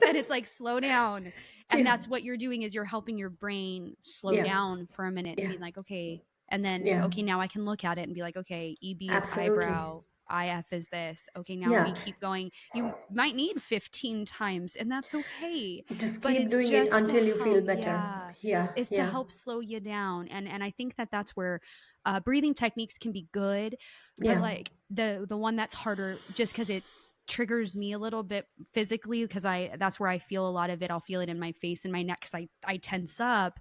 Speaker 2: And it's like, slow down. And
Speaker 3: Yeah.
Speaker 2: that's what you're doing, is you're helping your brain slow
Speaker 3: Yeah.
Speaker 2: down for a minute and
Speaker 3: Yeah.
Speaker 2: be like, okay. And then,
Speaker 3: Yeah.
Speaker 2: okay, now I can look at it and be like, okay, EB is
Speaker 3: Absolutely.
Speaker 2: eyebrow. IF is this. Okay, now we
Speaker 3: Yeah.
Speaker 2: keep going. You might need 15 times, and that's okay.
Speaker 3: Just
Speaker 2: But
Speaker 3: keep
Speaker 2: it's
Speaker 3: doing it
Speaker 2: just to
Speaker 3: until you feel
Speaker 2: help.
Speaker 3: better.
Speaker 2: Yeah.
Speaker 3: Yeah.
Speaker 2: It's to
Speaker 3: Yeah.
Speaker 2: help slow you down. And I think that's where breathing techniques can be good, but
Speaker 3: Yeah.
Speaker 2: like the one that's harder just because it triggers me a little bit physically, because that's where I feel a lot of it. I'll feel it in my face and my neck because I tense up,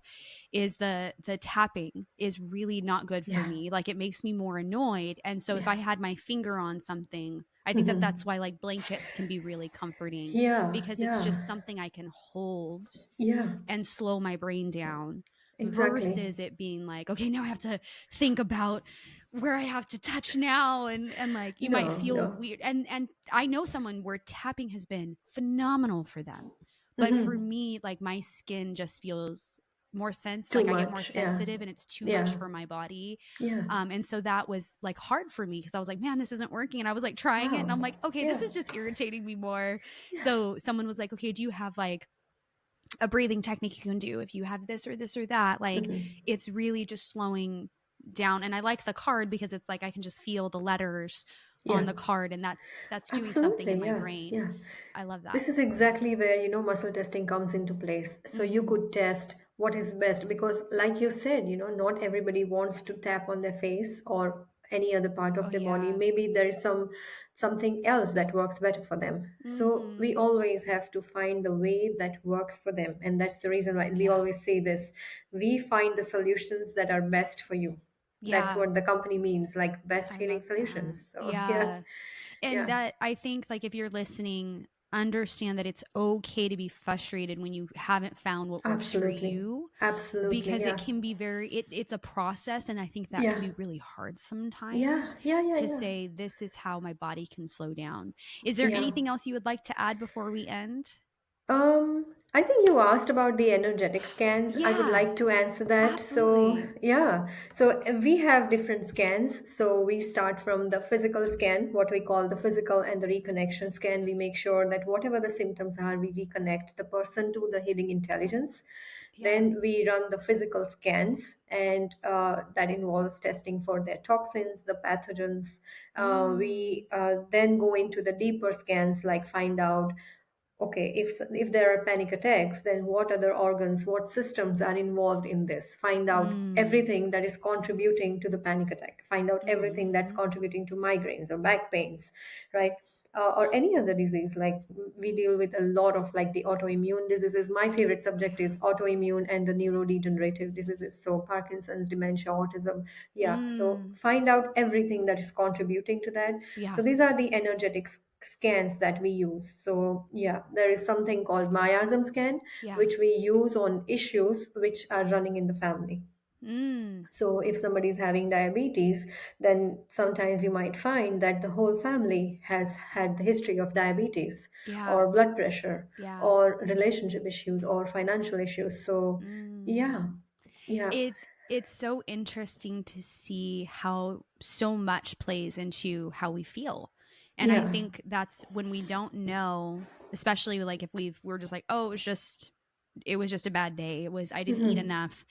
Speaker 2: is the tapping is really not good for
Speaker 3: Yeah.
Speaker 2: me. Like, it makes me more annoyed. And so if
Speaker 3: Yeah.
Speaker 2: I had my finger on something, I think that's
Speaker 3: Mm-hmm.
Speaker 2: why like blankets can be really comforting,
Speaker 3: Yeah.
Speaker 2: because it's
Speaker 3: Yeah.
Speaker 2: just something I can hold
Speaker 3: Yeah.
Speaker 2: and slow my brain down,
Speaker 3: Exactly.
Speaker 2: versus it being like, okay, now I have to think about where I have to touch now, and like you might
Speaker 3: No,
Speaker 2: feel
Speaker 3: no.
Speaker 2: weird. And I know someone where tapping has been phenomenal for them. But for
Speaker 3: Mm-hmm.
Speaker 2: me, like my skin just feels
Speaker 3: Too
Speaker 2: like I get more
Speaker 3: much. Yeah.
Speaker 2: sensitive and it's too much
Speaker 3: Yeah.
Speaker 2: for my body.
Speaker 3: Yeah.
Speaker 2: And so that was like hard for me, because I was like, man, this isn't working. And I was like trying it, and
Speaker 3: Wow.
Speaker 2: I'm like, okay,
Speaker 3: Yeah.
Speaker 2: this is just irritating me more.
Speaker 3: Yeah.
Speaker 2: So someone was like, okay, do you have like a breathing technique you can do if you have this or that? Like,
Speaker 3: Mm-hmm.
Speaker 2: it's really just slowing down. And I like the card because it's like I can just feel the letters
Speaker 3: Yeah.
Speaker 2: on the card, and that's doing something in
Speaker 3: Absolutely.
Speaker 2: my
Speaker 3: Yeah.
Speaker 2: brain.
Speaker 3: Yeah.
Speaker 2: I love that.
Speaker 3: This is exactly where, muscle testing comes into place. So you
Speaker 2: Mm-hmm.
Speaker 3: could test what is best because, like you said, not everybody wants to tap on their face or any other part
Speaker 2: Oh
Speaker 3: of their body.
Speaker 2: yeah.
Speaker 3: Maybe there is something else that works better for them. So
Speaker 2: Mm-hmm.
Speaker 3: we always have to find the way that works for them. And that's the reason why we
Speaker 2: Yeah.
Speaker 3: always say this. We find the solutions that are best for you. That's
Speaker 2: Yeah.
Speaker 3: what the company means, like best
Speaker 2: I
Speaker 3: healing
Speaker 2: love that.
Speaker 3: solutions. So yeah,
Speaker 2: Yeah. And
Speaker 3: yeah,
Speaker 2: that, I think, like, if you're listening, understand that it's okay to be frustrated when you haven't found what works for
Speaker 3: absolutely.
Speaker 2: you,
Speaker 3: Absolutely.
Speaker 2: because it
Speaker 3: Yeah.
Speaker 2: can be it's a process. And I think that can
Speaker 3: Yeah.
Speaker 2: be really hard
Speaker 3: Yeah,
Speaker 2: sometimes,
Speaker 3: yeah, yeah,
Speaker 2: to
Speaker 3: yeah.
Speaker 2: say, this is how my body can slow down. Is there
Speaker 3: Yeah.
Speaker 2: anything else you would like to add before we end?
Speaker 3: I think you asked about the energetic scans. I would
Speaker 2: Yeah,
Speaker 3: like to answer that. So,
Speaker 2: absolutely.
Speaker 3: yeah. So, we have different scans. So, we start from the physical scan, what we call the physical and the reconnection scan. We make sure that whatever the symptoms are, we reconnect the person to the healing intelligence.
Speaker 2: Yeah.
Speaker 3: Then we run the physical scans, and that involves testing for their toxins, the pathogens.
Speaker 2: Mm,
Speaker 3: We then go into the deeper scans, like find out, okay, if there are panic attacks, then what other organs, what systems are involved in this? Find out
Speaker 2: mm,
Speaker 3: everything that is contributing to the panic attack. Find out everything that's
Speaker 2: mm-hmm.
Speaker 3: contributing to migraines or back pains, right? Or any other disease. Like, we deal with a lot of like the autoimmune diseases. My favorite subject is autoimmune and the neurodegenerative diseases. So Parkinson's, dementia, autism. Yeah. So
Speaker 2: Mm,
Speaker 3: find out everything that is contributing to that.
Speaker 2: yeah.
Speaker 3: So these are the energetic scans that we use. So yeah, there is something called miasm scan,
Speaker 2: Yeah.
Speaker 3: which we use on issues which are running in the family.
Speaker 2: Mm,
Speaker 3: So if somebody is having diabetes, then sometimes you might find that the whole family has had the history of diabetes
Speaker 2: yeah.
Speaker 3: or blood pressure
Speaker 2: Yeah.
Speaker 3: or relationship issues or financial issues. So
Speaker 2: Mm.
Speaker 3: yeah. Yeah.
Speaker 2: It's so interesting to see how so much plays into how we feel. And I
Speaker 3: Yeah.
Speaker 2: think that's when we don't know, especially like if we're just like, oh, it was just a bad day. It was, I didn't eat enough.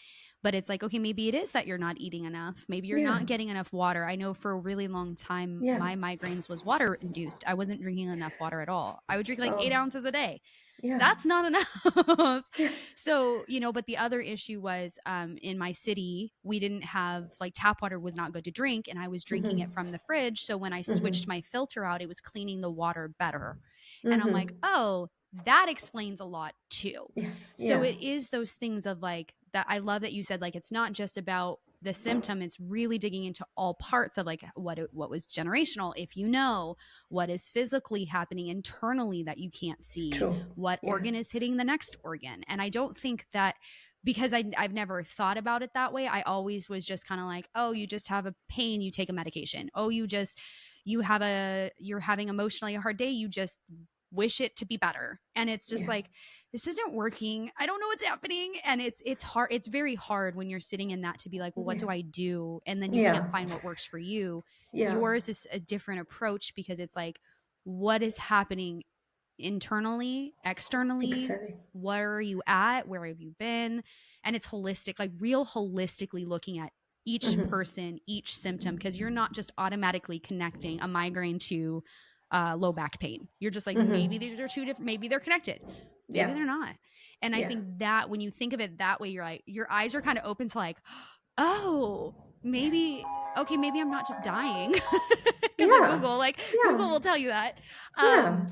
Speaker 2: But it's like, okay, maybe it is that you're not eating enough. Maybe you're
Speaker 3: Yeah.
Speaker 2: not getting enough water. I know for a really long time,
Speaker 3: Yeah.
Speaker 2: my migraines was water induced. I wasn't drinking enough water at all. I would drink like
Speaker 3: Oh,
Speaker 2: 8 ounces a day.
Speaker 3: yeah.
Speaker 2: That's not enough.
Speaker 3: Yeah.
Speaker 2: So, but the other issue was in my city, we didn't have like tap water was not good to drink, and I was drinking it from the fridge. So when I switched my filter out, it was cleaning the water better. And I'm like, oh, that explains a lot too.
Speaker 3: Yeah.
Speaker 2: So
Speaker 3: Yeah.
Speaker 2: it is those things of like that. I love that you said like it's not just about the symptom, it's really digging into all parts of like what was generational, if you know what is physically happening internally that you can't see,
Speaker 3: True.
Speaker 2: what
Speaker 3: Yeah.
Speaker 2: organ is hitting the next organ. And I don't think that, because I've never thought about it that way. I always was just kind of like, oh, you just have a pain, you take a medication. Oh, you're having emotionally a hard day, you just wish it to be better. And it's just
Speaker 3: Yeah.
Speaker 2: like, this isn't working. I don't know what's happening. And it's hard. It's very hard when you're sitting in that to be like, well, what
Speaker 3: Yeah.
Speaker 2: do I do? And then you
Speaker 3: Yeah.
Speaker 2: can't find what works for you.
Speaker 3: Yeah.
Speaker 2: Yours is a different approach because it's like, what is happening internally, externally?
Speaker 3: Exactly.
Speaker 2: Where are you at? Where have you been? And it's holistic, like real holistically looking at each person, each symptom, because you're not just automatically connecting a migraine to low back pain. You're just like, maybe these are two different, maybe they're connected, maybe
Speaker 3: Yeah.
Speaker 2: they're not. And I
Speaker 3: Yeah.
Speaker 2: think that when you think of it that way, you're like, your eyes are kind of open to like, oh, maybe, okay, maybe I'm not just dying because of
Speaker 3: Yeah.
Speaker 2: Google. Like Google
Speaker 3: Yeah.
Speaker 2: will tell you that.
Speaker 3: Yeah.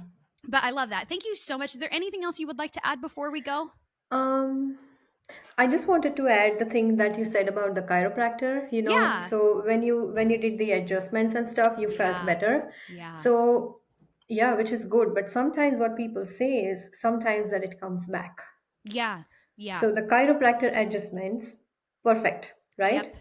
Speaker 2: But I love that. Thank you so much. Is there anything else you would like to add before we go?
Speaker 3: Um, I just wanted to add the thing that you said about the chiropractor,
Speaker 2: Yeah.
Speaker 3: so when you did the adjustments and stuff, you felt
Speaker 2: Yeah.
Speaker 3: better.
Speaker 2: Yeah.
Speaker 3: So yeah, which is good. But sometimes what people say is sometimes that it comes back.
Speaker 2: Yeah. Yeah.
Speaker 3: So the chiropractor adjustments, perfect, right?
Speaker 2: Yep.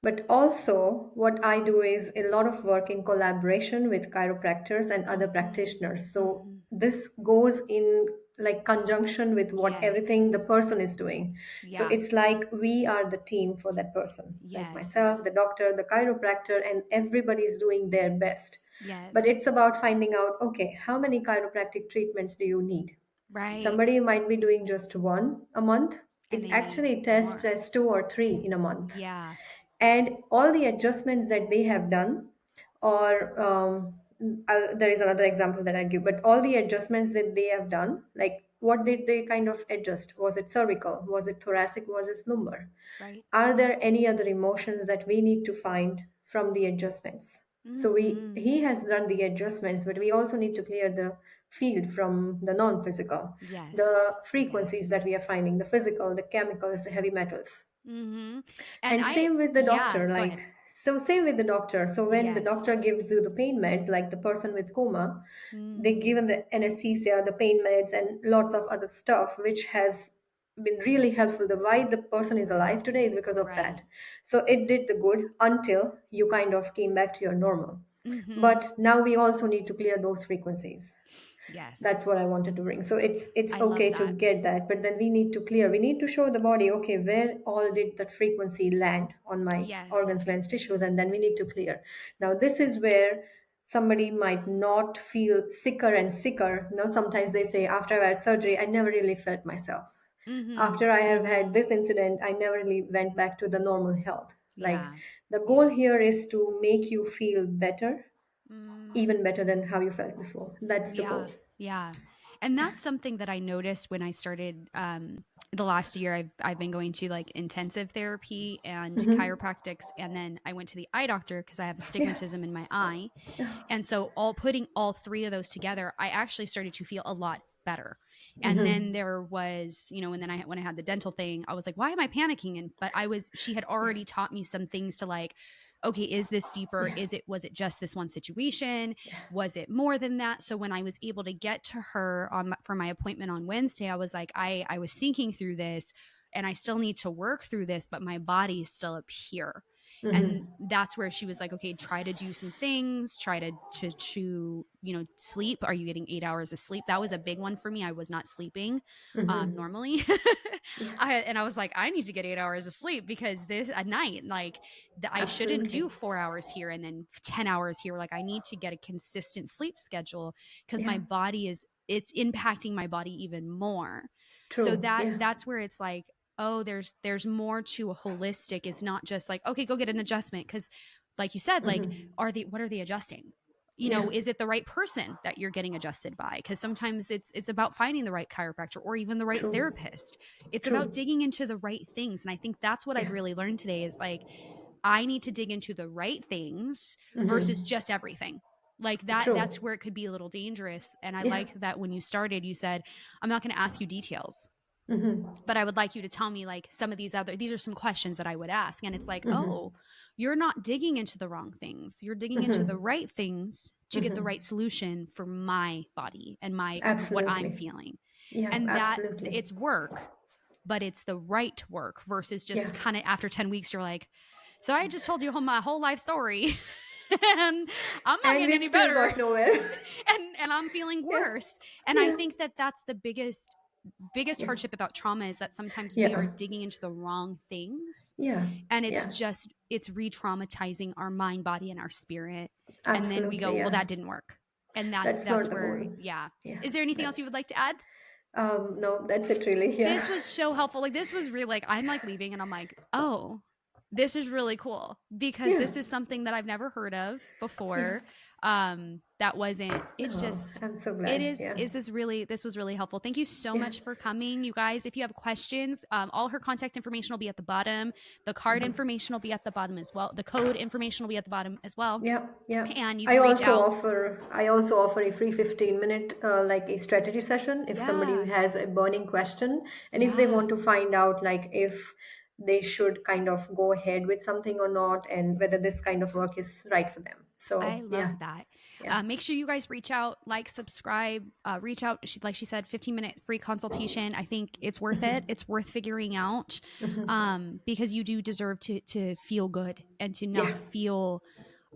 Speaker 3: But also, what I do is a lot of work in collaboration with chiropractors and other practitioners. So this goes in like conjunction with what everything the
Speaker 2: Yes.
Speaker 3: person is doing. So
Speaker 2: Yeah.
Speaker 3: it's like we are the team for that person, like
Speaker 2: Yes.
Speaker 3: myself, the doctor, the chiropractor, and everybody's doing their best. But
Speaker 2: Yes.
Speaker 3: it's about finding out, okay, how many chiropractic treatments do you need?
Speaker 2: Right.
Speaker 3: Somebody might be doing just one a month.
Speaker 2: And
Speaker 3: It
Speaker 2: they need
Speaker 3: actually tests
Speaker 2: more.
Speaker 3: as two or three in a month.
Speaker 2: Yeah.
Speaker 3: And all the adjustments that they have done, or there is another example that I give, but all the adjustments that they have done, like what did they kind of adjust? Was it cervical? Was it thoracic? Was it lumbar?
Speaker 2: Right.
Speaker 3: Are there any other emotions that we need to find from the adjustments? So he has done the adjustments, but we also need to clear the field from the non-physical, the
Speaker 2: Yes.
Speaker 3: frequencies that
Speaker 2: Yes.
Speaker 3: we are finding, the physical, the chemicals, the heavy metals.
Speaker 2: And
Speaker 3: And same with the
Speaker 2: yeah,
Speaker 3: doctor,
Speaker 2: go
Speaker 3: like,
Speaker 2: ahead.
Speaker 3: so same with the doctor. So when the doctor
Speaker 2: Yes.
Speaker 3: gives you the pain meds, like the person with coma, they given the anesthesia, the pain meds, and lots of other stuff, which has been really helpful. The why the person is alive today is because of
Speaker 2: Right.
Speaker 3: that. So it did the good until you kind of came back to your normal.
Speaker 2: Mm-hmm.
Speaker 3: But now we also need to clear those frequencies.
Speaker 2: Yes.
Speaker 3: That's what I wanted to bring. So it's
Speaker 2: I love
Speaker 3: okay to
Speaker 2: that.
Speaker 3: get that, but then we need to clear, we need to show the body, okay, where all did that frequency land on my organs,
Speaker 2: Yes.
Speaker 3: glands, tissues, and then we need to clear. Now this is where somebody might not feel sicker and sicker. Sometimes they say, after I had surgery, I never really felt myself.
Speaker 2: Mm-hmm.
Speaker 3: After I have
Speaker 2: Mm-hmm.
Speaker 3: had this incident, I never really went back to the normal health. Like,
Speaker 2: Yeah.
Speaker 3: the goal
Speaker 2: Yeah.
Speaker 3: here is to make you feel better,
Speaker 2: Mm-hmm.
Speaker 3: even better than how you felt before. That's the
Speaker 2: Yeah.
Speaker 3: goal.
Speaker 2: Yeah. And that's something that I noticed when I started the last year. I've been going to like intensive therapy and chiropractics, and then I went to the eye doctor because I have
Speaker 3: Yeah.
Speaker 2: astigmatism in my eye. And so all putting all three of those together, I actually started to feel a lot better. And then there was, and then when I had the dental thing, I was like, why am I panicking? And but she had already taught me some things to like, okay, is this deeper?
Speaker 3: Yeah.
Speaker 2: Was it just this one situation? Was it more than that? So when I was able to get to her for my appointment on Wednesday, I was like, I was thinking through this and I still need to work through this, but my body is still up here. And that's where she was like, okay, try to do some things, try to sleep. Are you getting 8 hours of sleep? That was a big one for me. I was not sleeping normally. I was like, I need to get 8 hours of sleep, because this at night, like I shouldn't do 4 hours here and then 10 hours here. Like I need to get a consistent sleep schedule, because my body it's impacting my body even more.
Speaker 3: True.
Speaker 2: So that's where it's like, oh, there's more to a holistic. It's not just like, okay, go get an adjustment. Because like you said, like, what are they adjusting? Is it the right person that you're getting adjusted by? Because sometimes it's about finding the right chiropractor or even the right therapist. It's about digging into the right things. And I think that's what I've really learned today is like, I need to dig into the right things versus just everything. Like that's where it could be a little dangerous. And I like that when you started, you said, I'm not going to ask you details. But I would like you to tell me like some of these are some questions that I would ask. And it's like, oh, you're not digging into the wrong things. You're digging into the right things to get the right solution for my body and what I'm feeling.
Speaker 3: Yeah,
Speaker 2: and that
Speaker 3: absolutely.
Speaker 2: it's work, but it's the right work versus just kind of after 10 weeks, you're like, so I just told you my whole life story. And I'm not getting any better.
Speaker 3: Got nowhere.
Speaker 2: and I'm feeling worse. And I think that's the biggest hardship about trauma is that sometimes we are digging into the wrong things. And it's re-traumatizing our mind, body, and our spirit. Absolutely, and then we go, well, that didn't work. And that's where, Is there anything else you would like to add?
Speaker 3: No, that's it really.
Speaker 2: This was so helpful. Like this was really like, I'm like leaving and I'm like, oh, this is really cool, because this is something that I've never heard of before. That wasn't, it's just,
Speaker 3: I'm so glad.
Speaker 2: It is, this was really helpful. Thank you so much for coming, you guys. If you have questions, all her contact information will be at the bottom. The card information will be at the bottom as well. The code information will be at the bottom as well.
Speaker 3: Yeah.
Speaker 2: And you can
Speaker 3: I also offer a free 15-minute like a strategy session if somebody has a burning question, and if they want to find out like if they should kind of go ahead with something or not, and whether this kind of work is right for them. So
Speaker 2: I love that. Make sure you guys reach out, like, subscribe, reach out. Like she said, 15-minute free consultation. I think it's worth it. It's worth figuring out, because you do deserve to feel good and to not feel.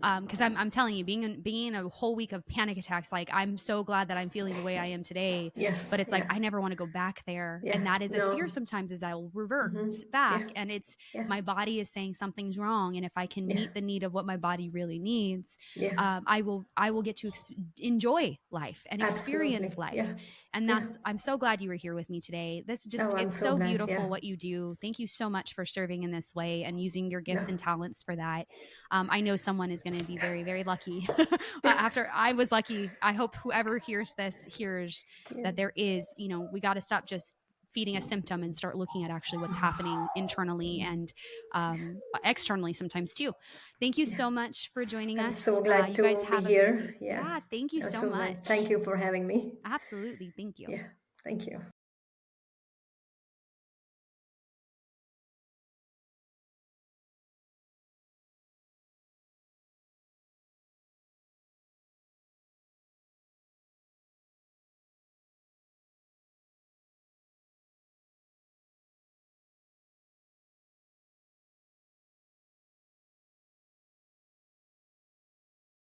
Speaker 2: Because I'm telling you, being in a whole week of panic attacks, like I'm so glad that I'm feeling the way I am today. But it's like I never want to go back there, and that is a fear sometimes. Is I'll revert back, and it's my body is saying something's wrong, and if I can meet the need of what my body really needs, I will get to enjoy life and experience life. And that's I'm so glad you were here with me today. This just it's so glad, beautiful what you do. Thank you so much for serving in this way and using your gifts and talents for that. I know someone is going to be very, very lucky. After I was lucky, I hope whoever hears this hears that there is, we got to stop just feeding a symptom and start looking at actually what's happening internally and externally sometimes too. Thank you so much for joining us.
Speaker 3: So glad to be here.
Speaker 2: Thank you so much.
Speaker 3: Thank you for having me.
Speaker 2: Absolutely. Thank you.
Speaker 3: Thank you.